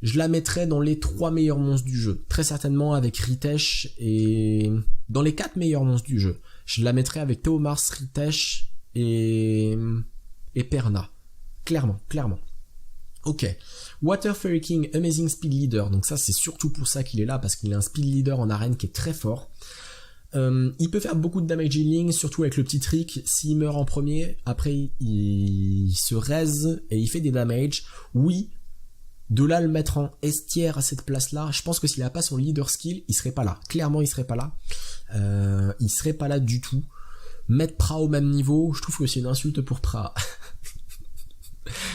Je la mettrais dans les 3 meilleurs monstres du jeu. Très certainement avec Ritesh et... Dans les 4 meilleurs monstres du jeu. Je la mettrais avec Théomars, Ritesh et Perna. Clairement. Ok. Water Fairy King, Amazing Speed Leader. Donc ça c'est surtout pour ça qu'il est là, parce qu'il a un Speed Leader en arène qui est très fort. Il peut faire beaucoup de damage healing, surtout avec le petit trick. S'il meurt en premier, après il se raise et il fait des damage. Oui, de là le mettre en S tier à cette place-là, je pense que s'il n'a pas son leader skill, il serait pas là. Clairement, il serait pas là. Il serait pas là du tout. Mettre Pra au même niveau, je trouve que c'est une insulte pour Pra.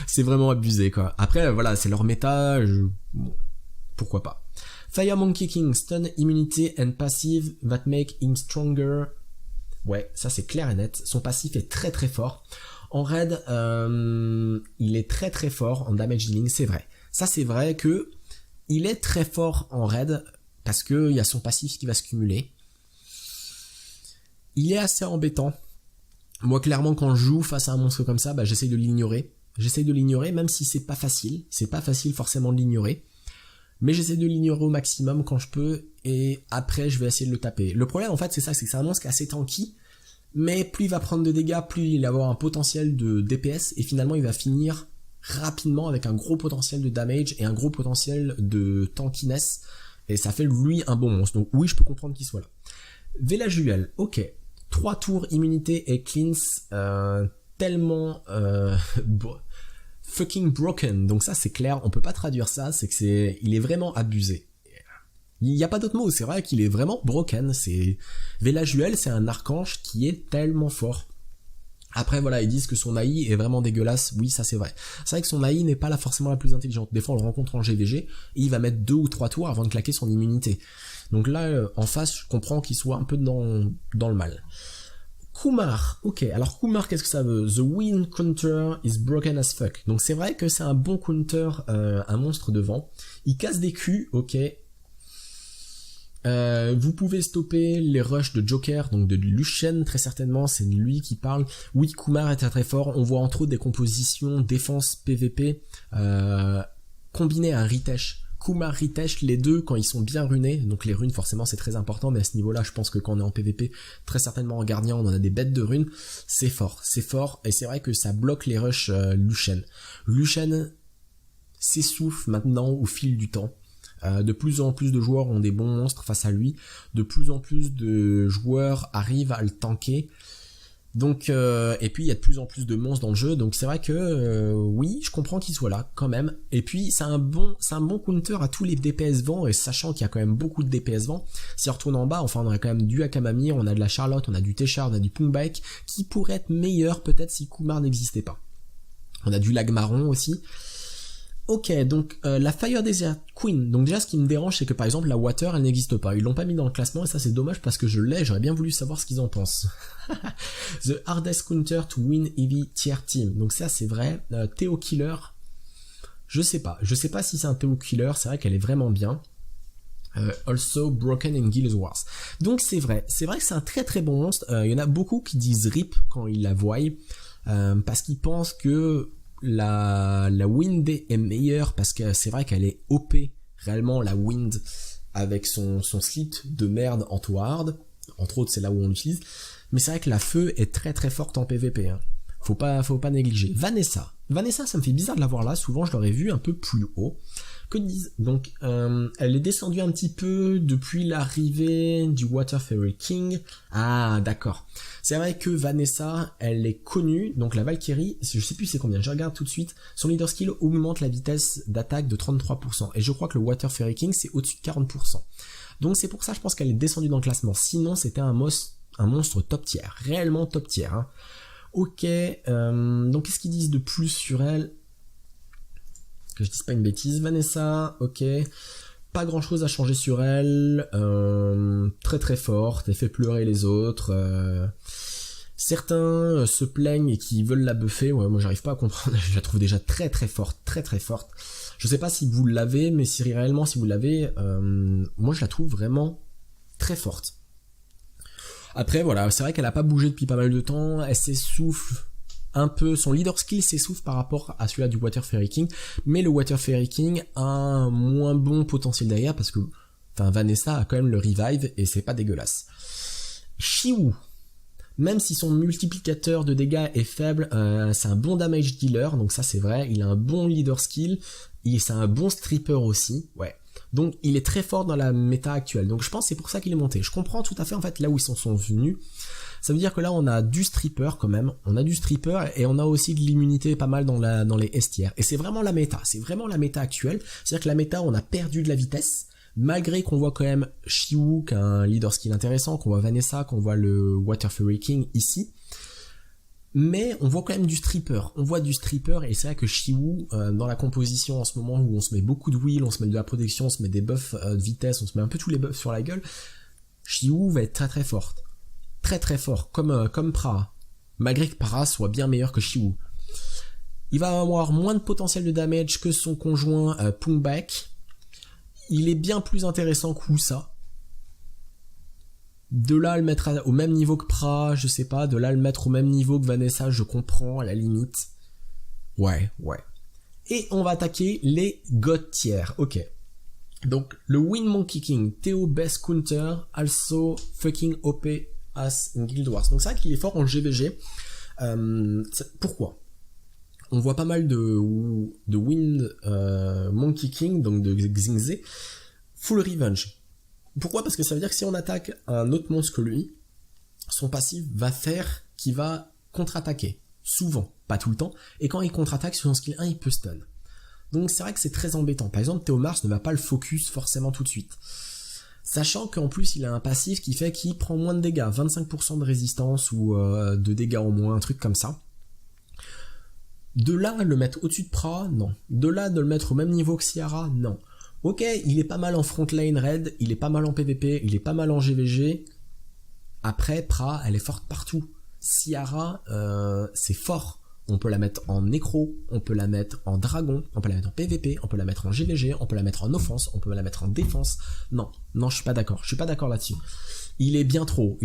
C'est vraiment abusé, quoi. Après, voilà, c'est leur méta, pourquoi pas. Fire Monkey King, stun, immunity and passive that make him stronger. Ouais, ça c'est clair et net. Son passif est très très fort. En raid, il est très très fort en damage healing, c'est vrai. Ça c'est vrai que il est très fort en raid parce que il y a son passif qui va se cumuler. Il est assez embêtant. Moi clairement quand je joue face à un monstre comme ça, j'essaye de l'ignorer. J'essaye de l'ignorer même si c'est pas facile. C'est pas facile forcément de l'ignorer. Mais j'essaie de l'ignorer au maximum quand je peux, et après je vais essayer de le taper. Le problème en fait c'est ça, c'est que c'est un monstre qui est assez tanky, mais plus il va prendre de dégâts, plus il va avoir un potentiel de DPS, et finalement il va finir rapidement avec un gros potentiel de damage et un gros potentiel de tankiness, Et ça fait de lui un bon monstre. Donc oui, je peux comprendre qu'il soit là. Velajuel, ok. 3 tours, immunité et cleanse, tellement fucking broken. Donc ça c'est clair, on peut pas traduire ça, c'est que il est vraiment abusé. Il n'y a pas d'autre mot, c'est vrai qu'il est vraiment broken. Velajuel, c'est un archange qui est tellement fort. Après voilà, ils disent que son AI est vraiment dégueulasse, oui ça c'est vrai. C'est vrai que son AI n'est pas forcément la plus intelligente. Des fois on le rencontre en GVG et il va mettre 2 ou 3 tours avant de claquer son immunité. Donc là en face je comprends qu'il soit un peu dans le mal. Kumar, ok, alors Kumar qu'est-ce que ça veut? The wind counter is broken as fuck. Donc c'est vrai que c'est un bon counter, un monstre de vent. Il casse des culs, ok. Vous pouvez stopper les rushs de Joker, donc de Lucian très certainement, c'est lui qui parle. Oui, Kumar est très fort, on voit entre autres des compositions défense PVP combinées à un Ritesh. Kumar, Ritesh, les deux quand ils sont bien runés, donc les runes forcément c'est très important, mais à ce niveau-là je pense que quand on est en PVP, très certainement en gardien on en a des bêtes de runes, c'est fort, et c'est vrai que ça bloque les rushs Lucian. Lucian s'essouffle maintenant au fil du temps. De plus en plus de joueurs ont des bons monstres face à lui, de plus en plus de joueurs arrivent à le tanker, donc et puis il y a de plus en plus de monstres dans le jeu, donc c'est vrai que oui, je comprends qu'il soit là quand même, et puis c'est un bon counter à tous les DPS vent, et sachant qu'il y a quand même beaucoup de DPS vent, si on retourne en bas, enfin on a quand même du Akamamir, on a de la Charlotte, on a du Téchard, on a du Pungbike, qui pourrait être meilleur peut-être si Kumar n'existait pas. On a du Lagmaron aussi. Ok, donc la Fire Desert Queen. Donc déjà ce qui me dérange c'est que par exemple la Water elle n'existe pas. Ils l'ont pas mis dans le classement et ça c'est dommage parce que j'aurais bien voulu savoir ce qu'ils en pensent. The hardest counter to win EV tier team. Donc ça c'est vrai. Theo Killer. Je sais pas si c'est un Theo Killer, c'est vrai qu'elle est vraiment bien. Also broken in Guild Wars. Donc c'est vrai que c'est un très très bon monstre. Il y en a beaucoup qui disent RIP quand ils la voient parce qu'ils pensent que la Wind est meilleure parce que c'est vrai qu'elle est OP réellement la Wind avec son slit de merde en Toward, entre autres c'est là où on l'utilise, mais c'est vrai que la feu est très très forte en PVP, hein. Faut pas négliger. Vanessa ça me fait bizarre de la voir là, souvent je l'aurais vue un peu plus haut. Que disent donc elle est descendue un petit peu depuis l'arrivée du Water Fairy King. Ah d'accord. C'est vrai que Vanessa, elle est connue, donc la Valkyrie, je sais plus c'est combien, je regarde tout de suite, son leader skill augmente la vitesse d'attaque de 33%, et je crois que le Water Fairy King c'est au-dessus de 40%. Donc c'est pour ça je pense qu'elle est descendue dans le classement, sinon c'était un monstre top tier, réellement top tier, hein. Ok, donc qu'est-ce qu'ils disent de plus sur elle? Que je dise pas une bêtise. Vanessa, ok. Pas grand chose à changer sur elle. Très très forte. Elle fait pleurer les autres. Certains se plaignent et qui veulent la buffer. Ouais, moi j'arrive pas à comprendre. Je la trouve déjà très très forte. Très très forte. Je sais pas si vous l'avez, mais si réellement si vous l'avez, moi je la trouve vraiment très forte. Après voilà, c'est vrai qu'elle a pas bougé depuis pas mal de temps. Elle s'essouffle un peu, son leader skill s'essouffle par rapport à celui-là du Water Fairy King, mais le Water Fairy King a un moins bon potentiel derrière parce que Vanessa a quand même le revive et c'est pas dégueulasse. Shiwu, même si son multiplicateur de dégâts est faible, c'est un bon damage dealer, donc ça c'est vrai, il a un bon leader skill, c'est un bon stripper aussi, ouais. Donc il est très fort dans la méta actuelle, donc je pense que c'est pour ça qu'il est monté. Je comprends tout à fait en fait là où ils sont venus. Ça veut dire que là on a du stripper quand même, on a du stripper et on a aussi de l'immunité pas mal dans les S tiers. Et c'est vraiment la méta, actuelle. C'est-à-dire que la méta, on a perdu de la vitesse, malgré qu'on voit quand même Shiwu qui a un leader skill intéressant, qu'on voit Vanessa, qu'on voit le Water Fairy King ici. Mais on voit quand même du stripper, et c'est vrai que Shiwu, dans la composition en ce moment où on se met beaucoup de wheel, on se met de la protection, on se met des buffs de vitesse, on se met un peu tous les buffs sur la gueule, Shiwu va être très très forte. Très très fort, comme Pra, malgré que Pra soit bien meilleur que Shiwu. Il va avoir moins de potentiel de damage que son conjoint Pungbike. Il est bien plus intéressant que Wusa. De là le mettre au même niveau que Pra, je sais pas, de là le mettre au même niveau que Vanessa, je comprends à la limite. Ouais. Et on va attaquer les God tier, ok. Donc le Wind Monkey King, Theo Best Counter, also fucking OP as in Guild Wars. Donc c'est vrai qu'il est fort en GVG. Pourquoi? On voit pas mal de Wind Monkey King, donc de Xingzhe. Full Revenge. Pourquoi? Parce que ça veut dire que si on attaque un autre monstre que lui, son passif va faire qu'il va contre-attaquer. Souvent, pas tout le temps. Et quand il contre-attaque sur son skill 1, il peut stun. Donc c'est vrai que c'est très embêtant. Par exemple, Théomars ne va pas le focus forcément tout de suite. Sachant qu'en plus il a un passif qui fait qu'il prend moins de dégâts, 25% de résistance ou de dégâts en moins, un truc comme ça. De là, le mettre au-dessus de Pra, non. De là, de le mettre au même niveau que Ciara, non. Ok, il est pas mal en front lane raid, il est pas mal en PvP, il est pas mal en GVG. Après, Pra, elle est forte partout. Ciara, c'est fort. On peut la mettre en nécro, on peut la mettre en dragon, on peut la mettre en PvP, on peut la mettre en GVG, on peut la mettre en offense, on peut la mettre en défense. Non, je suis pas d'accord. Je suis pas d'accord là-dessus. Il est bien trop.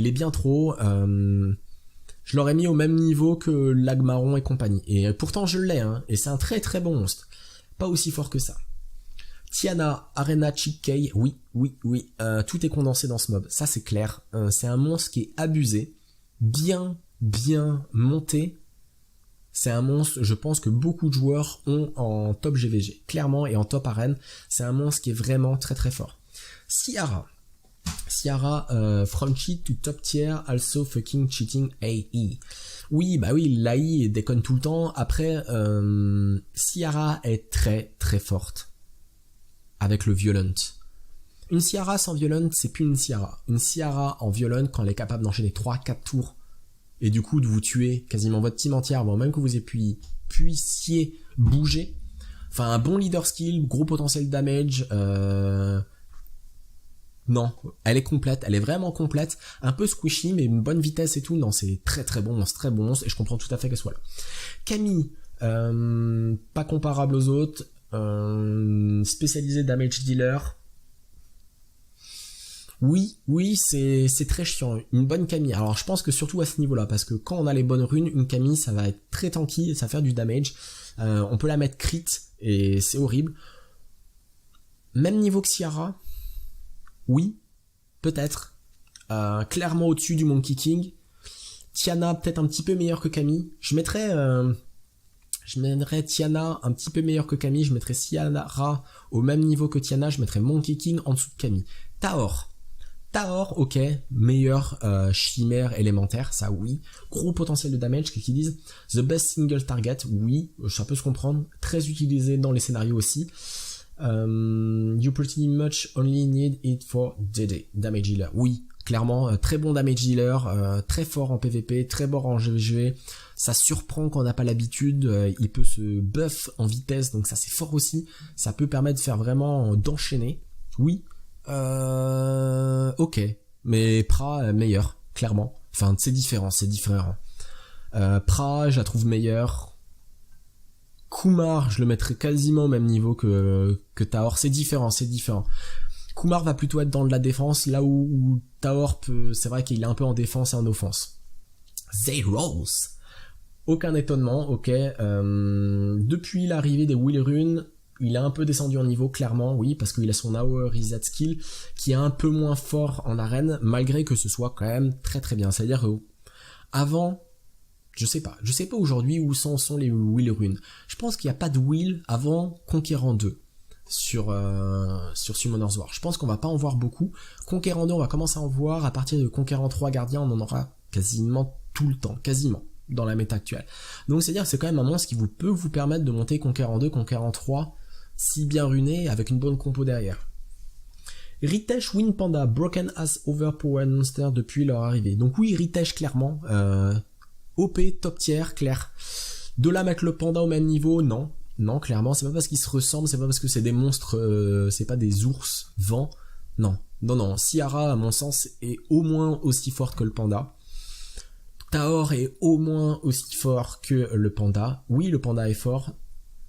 Je l'aurais mis au même niveau que l'Agmaron et compagnie. Et pourtant, je l'ai, hein. Et c'est un très très bon monstre. Pas aussi fort que ça. Tiana, Arena, Chick-Kay, oui. Tout est condensé dans ce mob. Ça, c'est clair. C'est un monstre qui est abusé. Bien monté. C'est un monstre, je pense que beaucoup de joueurs ont en top GVG. Clairement, et en top arène, c'est un monstre qui est vraiment très très fort. Ciara, from cheat to top tier, also fucking cheating AE. Oui, l'AI déconne tout le temps. Après, Ciara est très très forte avec le violent. Une Ciara sans violent, c'est plus une Ciara. Une Ciara en violent, quand elle est capable d'enchaîner 3-4 tours, et du coup de vous tuer quasiment votre team entière avant même que vous puissiez bouger. Enfin, un bon leader skill, gros potentiel damage. Non, elle est complète, elle est vraiment complète. Un peu squishy, mais une bonne vitesse et tout. Non, c'est très très bon monstre, et je comprends tout à fait qu'elle soit là. Camille, pas comparable aux autres. Spécialisé damage dealer. Oui, c'est très chiant. Une bonne Camille. Alors je pense que surtout à ce niveau-là, parce que quand on a les bonnes runes, une Camille, ça va être très tanky et ça va faire du damage. On peut la mettre crit et c'est horrible. Même niveau que Ciara. Oui, peut-être. Clairement au-dessus du Monkey King. Tiana peut-être un petit peu meilleur que Camille. Je mettrais Tiana un petit peu meilleur que Camille. Je mettrais Ciara au même niveau que Tiana. Je mettrais Monkey King en dessous de Camille. Taor, ok, meilleur chimère élémentaire, ça oui. Gros potentiel de damage, qu'ils disent. The best single target, oui, ça peut se comprendre. Très utilisé dans les scénarios aussi. You pretty much only need it for DD, damage healer. Oui, clairement, très bon damage healer, très fort en PvP, très fort en GVG. Ça surprend quand on n'a pas l'habitude, il peut se buff en vitesse, donc ça c'est fort aussi. Ça peut permettre de faire vraiment d'enchaîner. Oui. Ok, mais Pra meilleur, clairement. Enfin, c'est différent. Pra, je la trouve meilleure. Kumar, je le mettrais quasiment au même niveau que Taor. C'est différent. Kumar va plutôt être dans de la défense, là où Taor c'est vrai qu'il est un peu en défense et en offense. Zeros. Aucun étonnement, ok. Depuis l'arrivée des Will Runes, il a un peu descendu en niveau, clairement, oui, parce qu'il a son AOE Reset Skill, qui est un peu moins fort en arène, malgré que ce soit quand même très très bien. C'est-à-dire que avant, je sais pas aujourd'hui où sont les Will Runes. Je pense qu'il n'y a pas de Will avant Conquérant 2 sur Summoner's War. Je pense qu'on va pas en voir beaucoup. Conquérant 2, on va commencer à en voir. À partir de Conquérant 3 Gardien, on en aura quasiment tout le temps, quasiment, dans la méta actuelle. Donc c'est-à-dire que c'est quand même un monstre qui peut vous permettre de monter Conquérant 2, Conquérant 3, si bien runé, avec une bonne compo derrière. Ritesh, Wind Panda, Broken Ass Overpowered Monster depuis leur arrivée. Donc oui, Ritesh clairement, OP, top tier, clair. De là mettre le panda au même niveau, non, clairement, c'est pas parce qu'ils se ressemblent, c'est pas parce que c'est des monstres, c'est pas des ours vents, non. Ciara, à mon sens, est au moins aussi forte que le panda. Taor est au moins aussi fort que le panda. Oui, le panda est fort.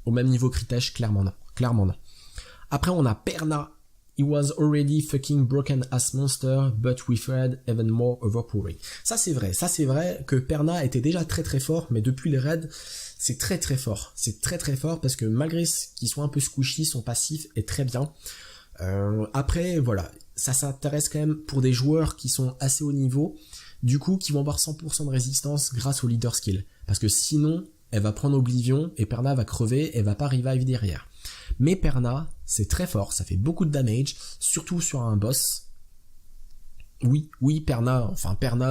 Au même niveau que Ritesh, clairement non. Après, on a Perna. He was already fucking broken ass monster, but with Red even more overpowering. Ça c'est vrai que Perna était déjà très très fort, mais depuis les raids, c'est très très fort. C'est très très fort parce que malgré qu'il soit un peu squishy, son passif est très bien. Après, voilà, ça s'intéresse quand même pour des joueurs qui sont assez haut niveau, du coup, qui vont avoir 100% de résistance grâce au leader skill. Parce que sinon, elle va prendre Oblivion et Perna va crever et va pas revive derrière. Mais Perna, c'est très fort, ça fait beaucoup de damage, surtout sur un boss. Oui, Perna,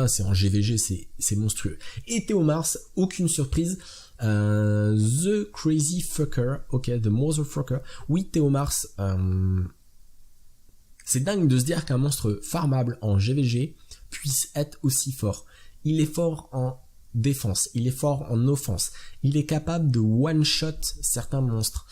c'est en GVG, c'est monstrueux. Et Théomars, aucune surprise, The Crazy Fucker, ok, The Motherfucker. Oui, Théomars, c'est dingue de se dire qu'un monstre farmable en GVG puisse être aussi fort. Il est fort en défense, il est fort en offense, il est capable de one-shot certains monstres.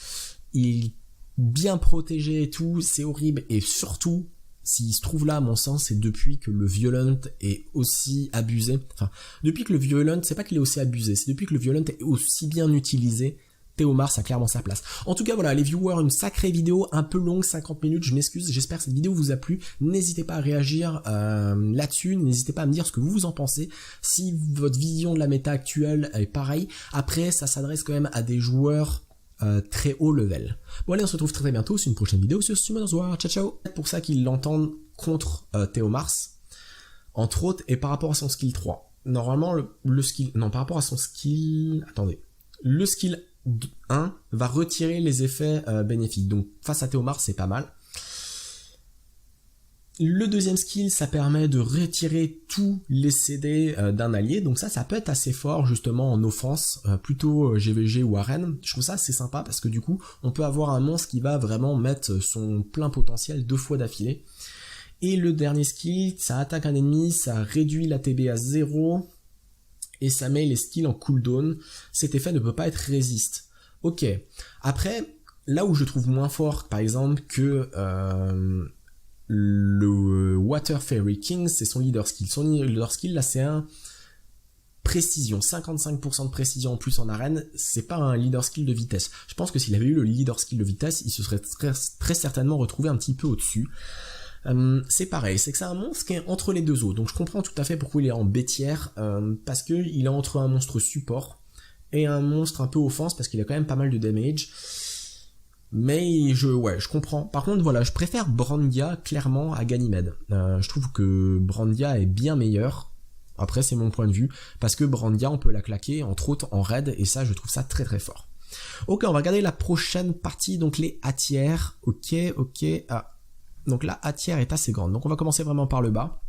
Il est bien protégé et tout, c'est horrible, et surtout, s'il se trouve là, à mon sens, c'est depuis que le Violent est aussi abusé. Enfin, depuis que le Violent, c'est pas qu'il est aussi abusé, c'est depuis que le Violent est aussi bien utilisé, Théomars a clairement sa place. En tout cas, voilà, les viewers, une sacrée vidéo, un peu longue, 50 minutes, je m'excuse, j'espère que cette vidéo vous a plu. N'hésitez pas à réagir là-dessus, n'hésitez pas à me dire ce que vous en pensez, si votre vision de la méta actuelle est pareille. Après, ça s'adresse quand même à des joueurs très haut level. Bon allez, on se retrouve très bientôt sur une prochaine vidéo sur Summoner's War. Ciao ciao. C'est pour ça qu'ils l'entendent contre Théomars, entre autres, et par rapport à son skill 3. Normalement, le skill... Non, par rapport à son skill... Attendez. Le skill 1 va retirer les effets bénéfiques. Donc face à Théomars, c'est pas mal. Le deuxième skill, ça permet de retirer tous les CD d'un allié, donc ça peut être assez fort justement en offense, plutôt GVG ou arène. Je trouve ça assez sympa parce que du coup, on peut avoir un monstre qui va vraiment mettre son plein potentiel 2 fois d'affilée. Et le dernier skill, ça attaque un ennemi, ça réduit l'ATB à 0, et ça met les skills en cooldown. Cet effet ne peut pas être résiste. Ok, après, là où je trouve moins fort, par exemple, que... le Water Fairy King, c'est son leader skill. Son leader skill, là, c'est un précision. 55% de précision en plus en arène, c'est pas un leader skill de vitesse. Je pense que s'il avait eu le leader skill de vitesse, il se serait très certainement retrouvé un petit peu au-dessus. C'est pareil, c'est que c'est un monstre qui est entre les deux eaux. Donc je comprends tout à fait pourquoi il est en bêtière, parce que il est entre un monstre support et un monstre un peu offense, parce qu'il a quand même pas mal de damage. Mais je comprends. Par contre, voilà, je préfère Brandia clairement à Ganymède. Je trouve que Brandia est bien meilleur. Après, c'est mon point de vue. Parce que Brandia, on peut la claquer, entre autres, en raid. Et ça, je trouve ça très très fort. Ok, on va regarder la prochaine partie. Donc, les hâtières. Ok. Ah. Donc, la hâtière est assez grande. Donc, on va commencer vraiment par le bas.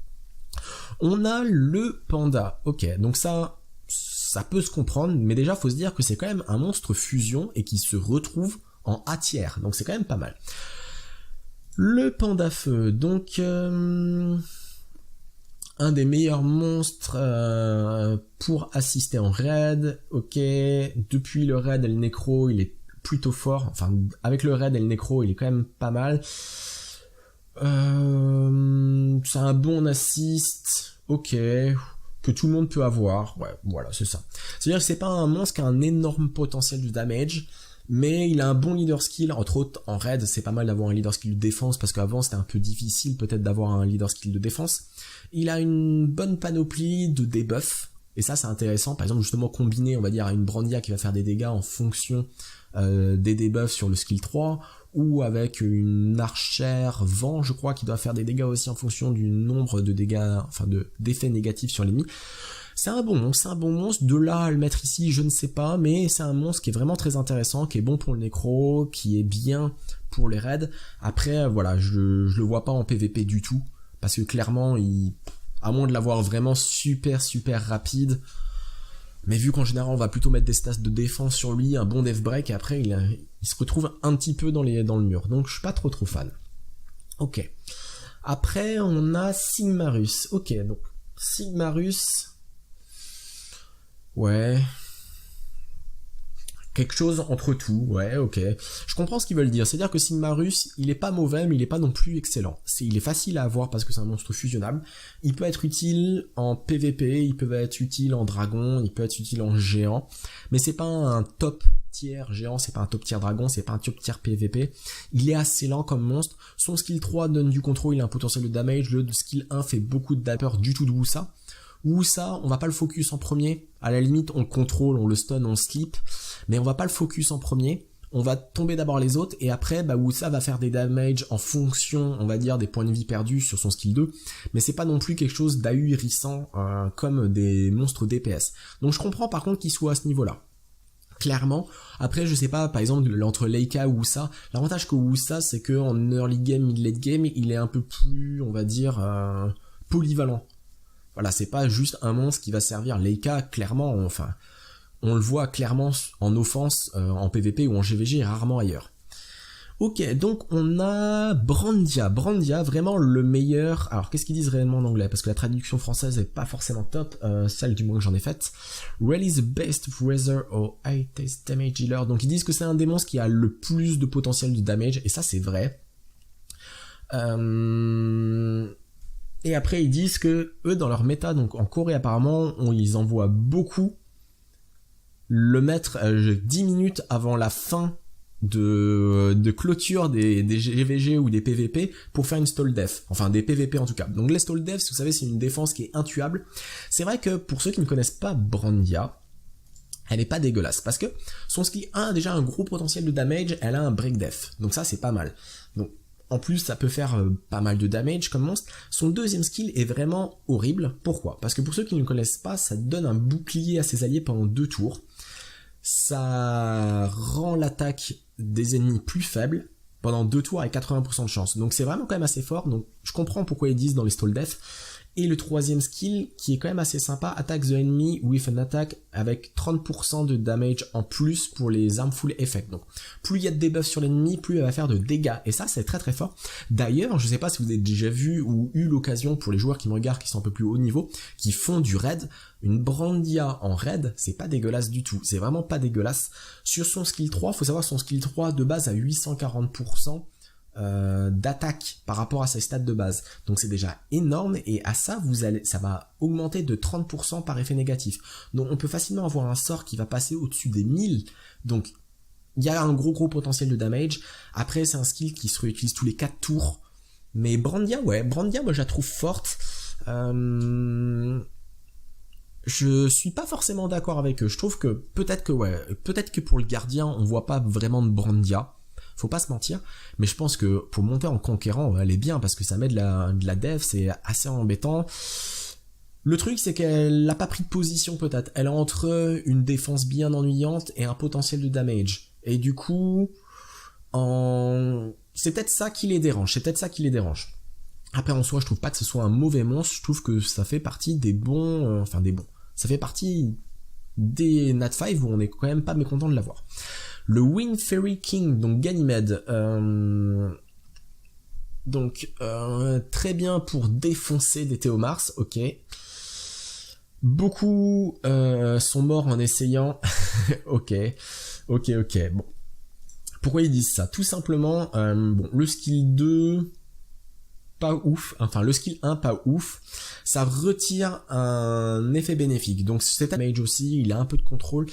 On a le panda. Ok, donc ça peut se comprendre. Mais déjà, faut se dire que c'est quand même un monstre fusion et qui se retrouve en hâtière, donc c'est quand même pas mal. Le panda feu, donc un des meilleurs monstres pour assister en raid. Ok, depuis le raid et le nécro, il est plutôt fort. Enfin, avec le raid et le nécro, il est quand même pas mal. C'est un bon assist. Ok, que tout le monde peut avoir. Ouais, voilà, c'est ça. C'est-à-dire que c'est pas un monstre qui a un énorme potentiel de damage, mais il a un bon leader skill, entre autres en raid, c'est pas mal d'avoir un leader skill de défense, parce qu'avant c'était un peu difficile peut-être d'avoir un leader skill de défense. Il a une bonne panoplie de debuffs, et ça c'est intéressant, par exemple justement combiné on va dire à une Brandia qui va faire des dégâts en fonction des debuffs sur le skill 3, ou avec une archère vent je crois qui doit faire des dégâts aussi en fonction du nombre de dégâts, enfin d'effets négatifs sur l'ennemi. C'est un bon monstre, de là à le mettre ici, je ne sais pas, mais c'est un monstre qui est vraiment très intéressant, qui est bon pour le nécro, qui est bien pour les raids. Après, voilà, je le vois pas en PVP du tout, parce que clairement, à moins de l'avoir vraiment super rapide, mais vu qu'en général, on va plutôt mettre des stats de défense sur lui, un bon death break, et après, il se retrouve un petit peu dans le mur, donc je suis pas trop fan. Ok. Après, on a Sigmarus. Ok, donc, Sigmarus... Ouais. Quelque chose entre tout, ouais, ok. Je comprends ce qu'ils veulent dire, c'est-à-dire que Sigmarus, il est pas mauvais, mais il est pas non plus excellent. Il est facile à avoir parce que c'est un monstre fusionnable. Il peut être utile en PVP, il peut être utile en dragon, il peut être utile en géant, mais c'est pas un top tier géant, c'est pas un top tier dragon, c'est pas un top tier PVP. Il est assez lent comme monstre. Son skill 3 donne du contrôle, il a un potentiel de damage, le skill 1 fait beaucoup de peur du tout de Wusa. Wusa, on va pas le focus en premier, à la limite on le contrôle, on le stun, on le slip, mais on va pas le focus en premier, on va tomber d'abord les autres, et après Wusa va faire des damages en fonction, on va dire, des points de vie perdus sur son skill 2, mais c'est pas non plus quelque chose d'ahurissant comme des monstres DPS. Donc je comprends par contre qu'il soit à ce niveau-là. clairement. Après, je sais pas, par exemple, entre Leica ou Wusa, l'avantage que Wusa, c'est que en early game, mid-late game, il est un peu plus, on va dire, polyvalent. Voilà, c'est pas juste un monstre qui va servir. Leica, clairement, enfin, on le voit clairement en offense, en PvP ou en GVG, et rarement ailleurs. Ok, donc on a Brandia. Brandia, vraiment le meilleur... Alors, qu'est-ce qu'ils disent réellement en anglais? Parce que la traduction française est pas forcément top, celle du moins que j'en ai faite. Really the best razor or highest damage healer. Donc ils disent que c'est un des monstres qui a le plus de potentiel de damage, et ça c'est vrai. Et après ils disent que eux dans leur méta, donc en Corée apparemment, ils envoient beaucoup le mettre 10 minutes avant la fin de clôture des GVG ou des PVP pour faire une stall def, enfin des PVP en tout cas. Donc les stall def, vous savez, c'est une défense qui est intuable. C'est vrai que pour ceux qui ne connaissent pas Brandia, elle est pas dégueulasse parce que son skill 1 a déjà un gros potentiel de damage, elle a un break def, donc ça c'est pas mal. Donc en plus ça peut faire pas mal de damage comme monstre. Son deuxième skill est vraiment horrible. Pourquoi? Parce que pour ceux qui ne le connaissent pas, ça donne un bouclier à ses alliés pendant 2 tours. Ça rend l'attaque des ennemis plus faible pendant 2 tours avec 80% de chance. Donc c'est vraiment quand même assez fort. Donc je comprends pourquoi ils disent dans les stall def. Et le troisième skill, qui est quand même assez sympa, attack the enemy with an attack avec 30% de damage en plus pour les harmful effects. Donc plus il y a de debuffs sur l'ennemi, plus elle va faire de dégâts. Et ça, c'est très très fort. D'ailleurs, je sais pas si vous avez déjà vu ou eu l'occasion, pour les joueurs qui me regardent, qui sont un peu plus haut niveau, qui font du raid, une Brandia en raid, c'est pas dégueulasse du tout. C'est vraiment pas dégueulasse. Sur son skill 3, faut savoir son skill 3 de base à 840%. D'attaque par rapport à ses stats de base, donc c'est déjà énorme, et à ça ça va augmenter de 30% par effet négatif, donc on peut facilement avoir un sort qui va passer au-dessus des 1000, donc il y a un gros potentiel de damage. Après c'est un skill qui se réutilise tous les 4 tours, mais Brandia moi je la trouve forte. Je suis pas forcément d'accord avec eux, je trouve que peut-être que pour le gardien on voit pas vraiment de Brandia, faut pas se mentir, mais je pense que pour monter en conquérant, elle est bien parce que ça met de la def, c'est assez embêtant. Le truc, c'est qu'elle n'a pas pris de position peut-être. Elle est entre une défense bien ennuyante et un potentiel de damage. Et du coup, c'est peut-être ça qui les dérange. Après, en soi, je trouve pas que ce soit un mauvais monstre. Je trouve que ça fait partie des bons. Ça fait partie des Nat 5 où on est quand même pas mécontent de l'avoir. Le Wind Fairy King, donc Ganymede, très bien pour défoncer des Théomars, ok. Beaucoup sont morts en essayant, ok, bon. Pourquoi ils disent ça? Tout simplement, le skill 2, pas ouf, enfin le skill 1, pas ouf, ça retire un effet bénéfique, donc c'est un mage aussi, il a un peu de contrôle,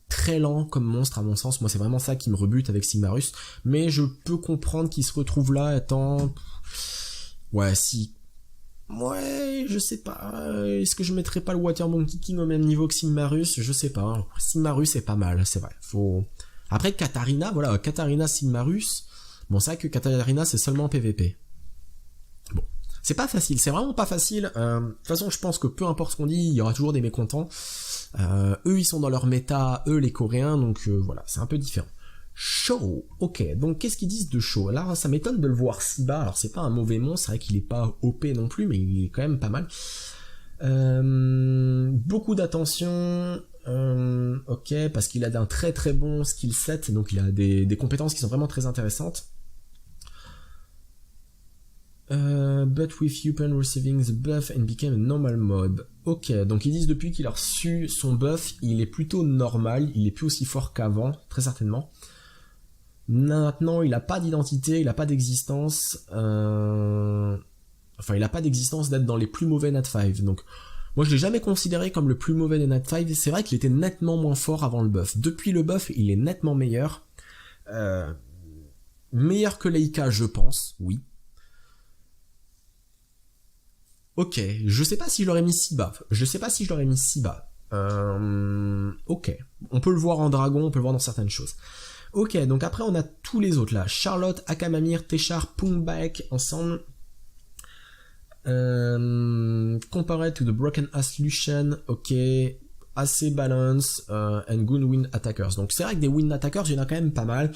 très lent comme monstre à mon sens, moi c'est vraiment ça qui me rebute avec Sigmarus, mais je peux comprendre qu'il se retrouve là étant... Ouais, je sais pas, est-ce que je mettrais pas le Water Monkey King au même niveau que Sigmarus? Je sais pas, hein. Sigmarus est pas mal, c'est vrai, Après Katarina, Sigmarus, bon c'est vrai que Katarina c'est seulement PVP. Bon, c'est pas facile, c'est vraiment pas facile, de toute façon je pense que peu importe ce qu'on dit, il y aura toujours des mécontents. Eux ils sont dans leur méta, eux les Coréens, donc voilà, c'est un peu différent. Show, ok, donc qu'est-ce qu'ils disent de Show? Là ça m'étonne de le voir si bas, alors c'est pas un mauvais monstre, c'est vrai qu'il est pas OP non plus, mais il est quand même pas mal. Beaucoup d'attention, ok, parce qu'il a un très très bon skill set, donc il a des compétences qui sont vraiment très intéressantes. But with Yupen receiving the buff and became a normal mob. Ok, donc ils disent depuis qu'il a reçu son buff, il est plutôt normal, il est plus aussi fort qu'avant, très certainement. Maintenant, il a pas d'identité, il a pas d'existence, il a pas d'existence d'être dans les plus mauvais Nat 5, donc moi je l'ai jamais considéré comme le plus mauvais des Nat 5, c'est vrai qu'il était nettement moins fort avant le buff. Depuis le buff, il est nettement meilleur. Meilleur que Leica, je pense, oui. Ok, je sais pas si je l'aurais mis si bas. Ok, on peut le voir en dragon, on peut le voir dans certaines choses. Ok, donc après on a tous les autres là. Charlotte, Akamamir, Téchar, Pungbaek ensemble. Compared to the Broken Ass Lucian, ok. assez balance and good win attackers. Donc c'est vrai que des win attackers, il y en a quand même pas mal.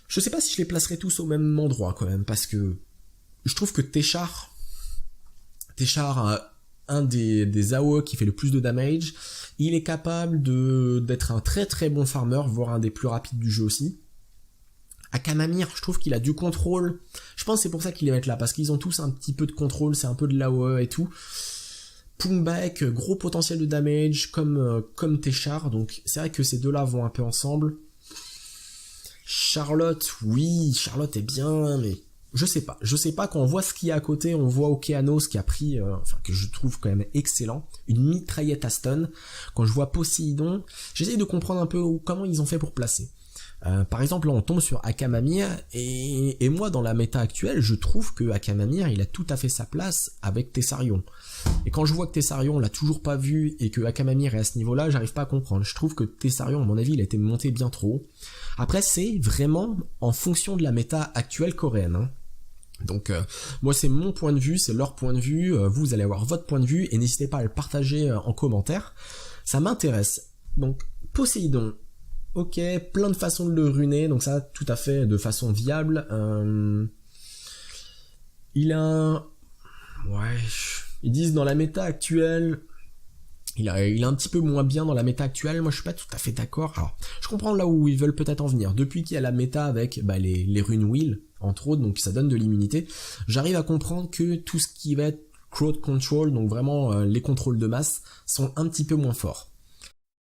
Je sais pas si je les placerai tous au même endroit quand même, parce que je trouve que Téchar, un des AOE qui fait le plus de damage, il est capable d'être un très très bon farmer, voire un des plus rapides du jeu aussi. Akamamir, je trouve qu'il a du contrôle. Je pense que c'est pour ça qu'ils les mettent là, parce qu'ils ont tous un petit peu de contrôle, c'est un peu de l'AOE et tout. Pungbaek, gros potentiel de damage, comme Téchar, donc c'est vrai que ces deux-là vont un peu ensemble. Charlotte, oui, Charlotte est bien, mais je sais pas, quand on voit ce qu'il y a à côté, on voit Okeanos qui a pris, que je trouve quand même excellent, une mitraillette à stun. Quand je vois Poséidon, j'essaye de comprendre un peu comment ils ont fait pour placer. Par exemple, là, on tombe sur Akamamir, et moi, dans la méta actuelle, je trouve que Akamamir, il a tout à fait sa place avec Tessarion. Et quand je vois que Tessarion, on l'a toujours pas vu, et que Akamamir est à ce niveau-là, j'arrive pas à comprendre. Je trouve que Tessarion, à mon avis, il a été monté bien trop haut. Après, c'est vraiment en fonction de la méta actuelle coréenne, hein. Donc moi c'est mon point de vue, c'est leur point de vue, vous allez avoir votre point de vue et n'hésitez pas à le partager en commentaire, ça m'intéresse. Donc Poséidon, ok, plein de façons de le runer, donc ça tout à fait de façon viable. Il a un... Ouais, ils disent dans la méta actuelle... Il est un petit peu moins bien dans la méta actuelle, moi je suis pas tout à fait d'accord. Alors, je comprends là où ils veulent peut-être en venir. Depuis qu'il y a la méta avec les runes wheel, entre autres, donc ça donne de l'immunité, j'arrive à comprendre que tout ce qui va être crowd control, donc vraiment les contrôles de masse, sont un petit peu moins forts.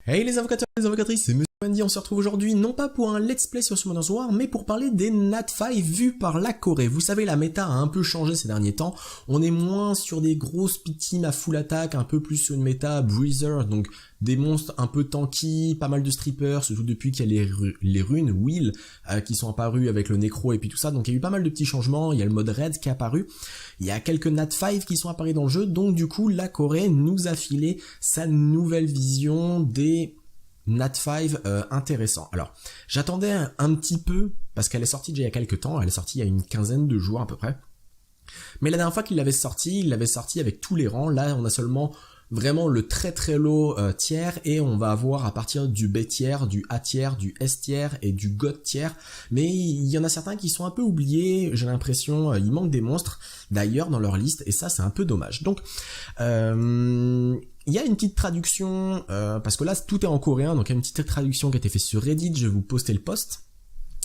Hey les avocateurs et les avocatrices, c'est Monsieur Wendy, on se retrouve aujourd'hui non pas pour un let's play sur Summoner's War, mais pour parler des Nat5 vus par la Corée. Vous savez, la méta a un peu changé ces derniers temps, on est moins sur des grosses pit teams à full attaque, un peu plus sur une méta breezer, donc des monstres un peu tanky, pas mal de strippers, surtout depuis qu'il y a les runes wheel qui sont apparues avec le nécro et puis tout ça, donc il y a eu pas mal de petits changements, il y a le mode raid qui est apparu, il y a quelques Nat5 qui sont apparus dans le jeu, donc du coup la Corée nous a filé sa nouvelle vision des Nat5 intéressant. Alors, j'attendais un petit peu, parce qu'elle est sortie déjà il y a quelques temps, elle est sortie il y a une quinzaine de jours à peu près. Mais la dernière fois qu'il l'avait sorti, il l'avait sorti avec tous les rangs. Là, on a seulement vraiment le très très low tiers, et on va avoir à partir du B tiers, du A tiers, du S tiers et du God tiers. Mais il y en a certains qui sont un peu oubliés, j'ai l'impression, il manque des monstres d'ailleurs dans leur liste, et ça c'est un peu dommage. Donc, il y a une petite traduction, parce que là tout est en coréen, donc il y a une petite traduction qui a été faite sur Reddit, je vais vous poster le post.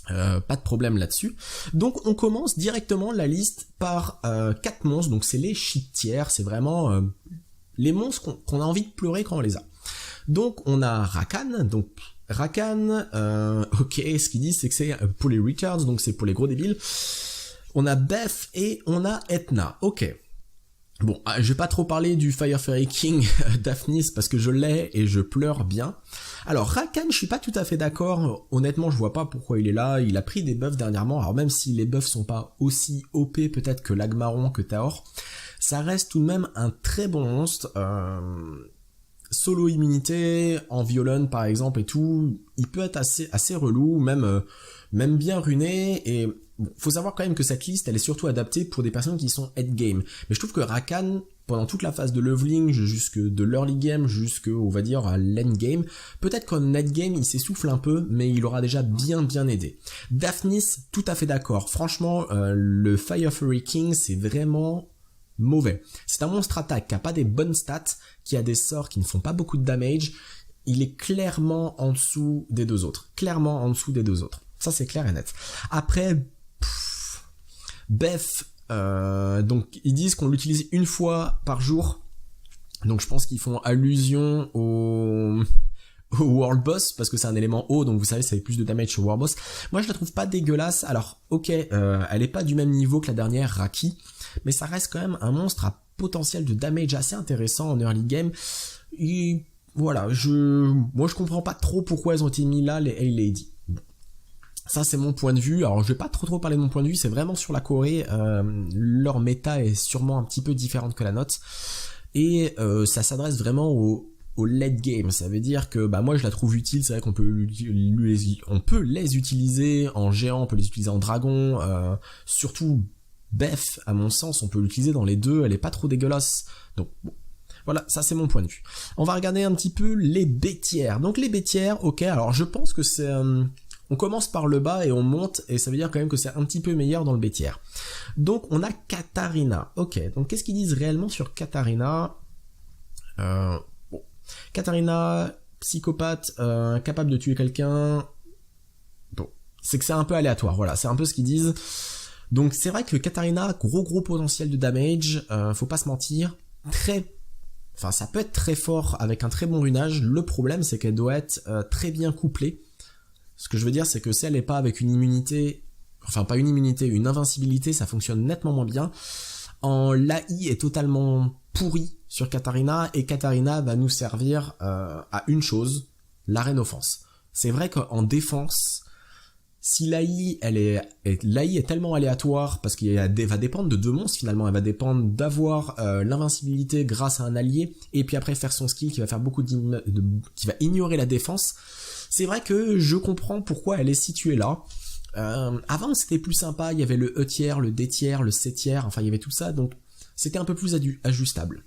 Pas de problème là-dessus. Donc on commence directement la liste par 4 monstres, donc c'est les shit tiers, c'est vraiment les monstres qu'on a envie de pleurer quand on les a. Donc on a Rakan, ok, ce qu'ils disent c'est que c'est pour les retards, donc c'est pour les gros débiles. On a Beth et on a Ethna, ok. Bon, je vais pas trop parler du Fire Fairy King Daphnis parce que je l'ai et je pleure bien. Alors Rakan, je suis pas tout à fait d'accord, honnêtement je vois pas pourquoi il est là, il a pris des buffs dernièrement, alors même si les buffs sont pas aussi OP peut-être que Lagmaron, que Taor, ça reste tout de même un très bon monstre, solo immunité, en violon par exemple et tout, il peut être assez relou, même bien runé, et bon, faut savoir quand même que cette liste elle est surtout adaptée pour des personnes qui sont head game. Mais je trouve que Rakan, pendant toute la phase de leveling, jusque de l'early game, jusque on va dire à l'end game, peut-être qu'en net game il s'essouffle un peu, mais il aura déjà bien aidé. Daphnis, tout à fait d'accord. Franchement, le Fire Fury King c'est vraiment mauvais. C'est un monstre attaque qui a pas des bonnes stats, qui a des sorts qui ne font pas beaucoup de damage. Il est clairement en dessous des deux autres. Ça c'est clair et net. Après, Beth, donc ils disent qu'on l'utilise une fois par jour. Donc je pense qu'ils font allusion au World Boss, parce que c'est un élément haut, donc vous savez ça fait plus de damage sur World Boss. Moi je la trouve pas dégueulasse. Alors ok, elle est pas du même niveau que la dernière Raki, mais ça reste quand même un monstre à potentiel de damage assez intéressant en early game. Et voilà, moi je comprends pas trop pourquoi elles ont été mis là, les A-Lady. Bon. Ça c'est mon point de vue, alors je vais pas trop parler de mon point de vue, c'est vraiment sur la Corée, leur méta est sûrement un petit peu différente que la nôtre, et ça s'adresse vraiment au late game, ça veut dire que moi je la trouve utile, c'est vrai qu'on peut les utiliser en géant, on peut les utiliser en dragon, surtout Beth, à mon sens, on peut l'utiliser dans les deux, elle est pas trop dégueulasse, donc bon. Voilà, ça c'est mon point de vue. On va regarder un petit peu les bêtières. Donc les bêtières, ok, alors je pense que c'est... on commence par le bas et on monte, et ça veut dire quand même que c'est un petit peu meilleur dans le bêtière. Donc on a Katarina. Ok, donc qu'est-ce qu'ils disent réellement sur Katarina? Bon. Katarina, psychopathe, capable de tuer quelqu'un. Bon, c'est que c'est un peu aléatoire, voilà, c'est un peu ce qu'ils disent. Donc c'est vrai que Katarina, gros potentiel de damage, faut pas se mentir, enfin ça peut être très fort avec un très bon runage. Le problème c'est qu'elle doit être très bien couplée. Ce que je veux dire c'est que si elle n'est pas avec une immunité, enfin pas une immunité, une invincibilité, ça fonctionne nettement moins bien. L'AI est totalement pourri sur Katarina, et Katarina va nous servir à une chose, l'arène offense. C'est vrai qu'en défense, si l'AI est tellement aléatoire, parce qu'elle va dépendre de 2 monstres finalement, elle va dépendre d'avoir l'invincibilité grâce à un allié, et puis après faire son skill qui va faire qui va ignorer la défense. C'est vrai que je comprends pourquoi elle est située là. Avant c'était plus sympa, il y avait le E tiers, le D tiers, le C tiers, enfin il y avait tout ça, donc c'était un peu plus ajustable.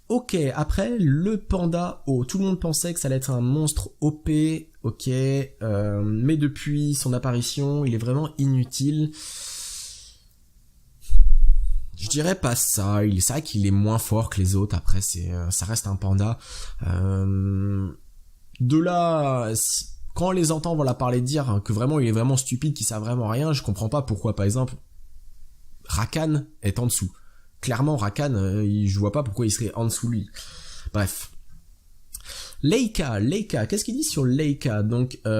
Ok, après le panda O, tout le monde pensait que ça allait être un monstre OP, ok, mais depuis son apparition, il est vraiment inutile. Je dirais pas ça, c'est vrai qu'il est moins fort que les autres, après ça reste un panda. De là, quand on les entend voilà parler de dire que vraiment il est vraiment stupide, qu'il sert vraiment à rien, je comprends pas pourquoi par exemple Rakan est en dessous. Clairement Rakan, je vois pas pourquoi il serait en dessous lui. Bref. Leica, qu'est-ce qu'il dit sur Leica? Donc il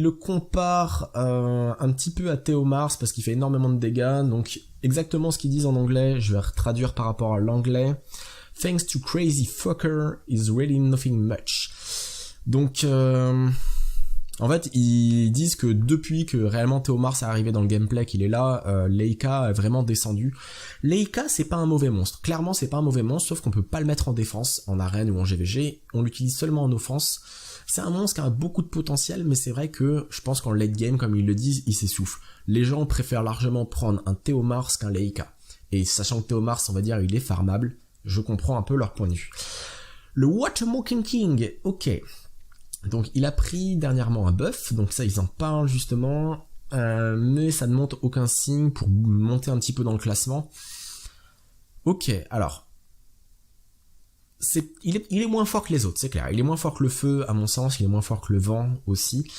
le compare un petit peu à Théomars parce qu'il fait énormément de dégâts. Donc exactement ce qu'ils disent en anglais, je vais traduire par rapport à l'anglais. Thanks to crazy fucker is really nothing much. Donc en fait, ils disent que depuis que réellement Théomars est arrivé dans le gameplay, qu'il est là, Leica est vraiment descendu. Leica, c'est pas un mauvais monstre. Clairement, c'est pas un mauvais monstre, sauf qu'on peut pas le mettre en défense, en arène ou en GVG. On l'utilise seulement en offense. C'est un monstre qui a beaucoup de potentiel, mais c'est vrai que je pense qu'en late game, comme ils le disent, il s'essouffle. Les gens préfèrent largement prendre un Théomars qu'un Leica. Et sachant que Théomars, on va dire, il est farmable, je comprends un peu leur point de vue. Le Watermocking King, ok. Donc il a pris dernièrement un buff, donc ça ils en parlent justement, mais ça ne montre aucun signe pour monter un petit peu dans le classement. Ok, alors, il est moins fort que les autres, c'est clair, il est moins fort que le feu à mon sens, il est moins fort que le vent aussi,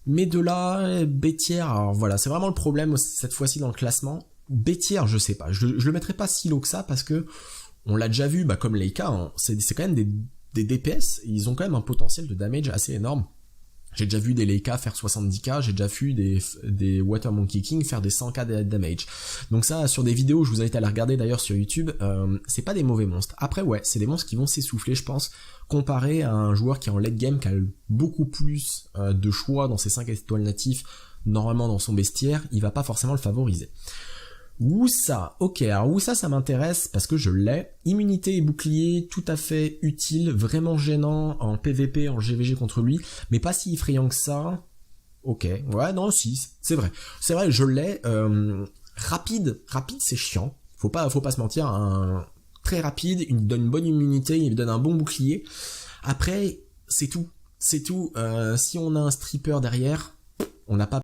mais de là, bêtière, alors voilà, c'est vraiment le problème cette fois-ci dans le classement. Bêtière, je sais pas, je le mettrai pas si low que ça parce que on l'a déjà vu, comme Leica, hein, c'est quand même des DPS, ils ont quand même un potentiel de damage assez énorme. J'ai déjà vu des Leica faire 70k, j'ai déjà vu des Watermonkey King faire des 100k de damage. Donc ça, sur des vidéos, je vous invite à les regarder d'ailleurs sur YouTube, c'est pas des mauvais monstres. Après ouais, c'est des monstres qui vont s'essouffler, je pense, comparé à un joueur qui est en late game, qui a beaucoup plus de choix dans ses 5 étoiles natifs, normalement dans son bestiaire, il va pas forcément le favoriser. Woosa, ok, alors Woosa ça m'intéresse parce que je l'ai, immunité et bouclier tout à fait utile, vraiment gênant en PVP, en GVG contre lui, mais pas si effrayant que ça. Ok, ouais non si, c'est vrai, je l'ai, rapide c'est chiant, faut pas se mentir, très rapide, il donne une bonne immunité, il donne un bon bouclier, après c'est tout, si on a un stripper derrière, on n'a pas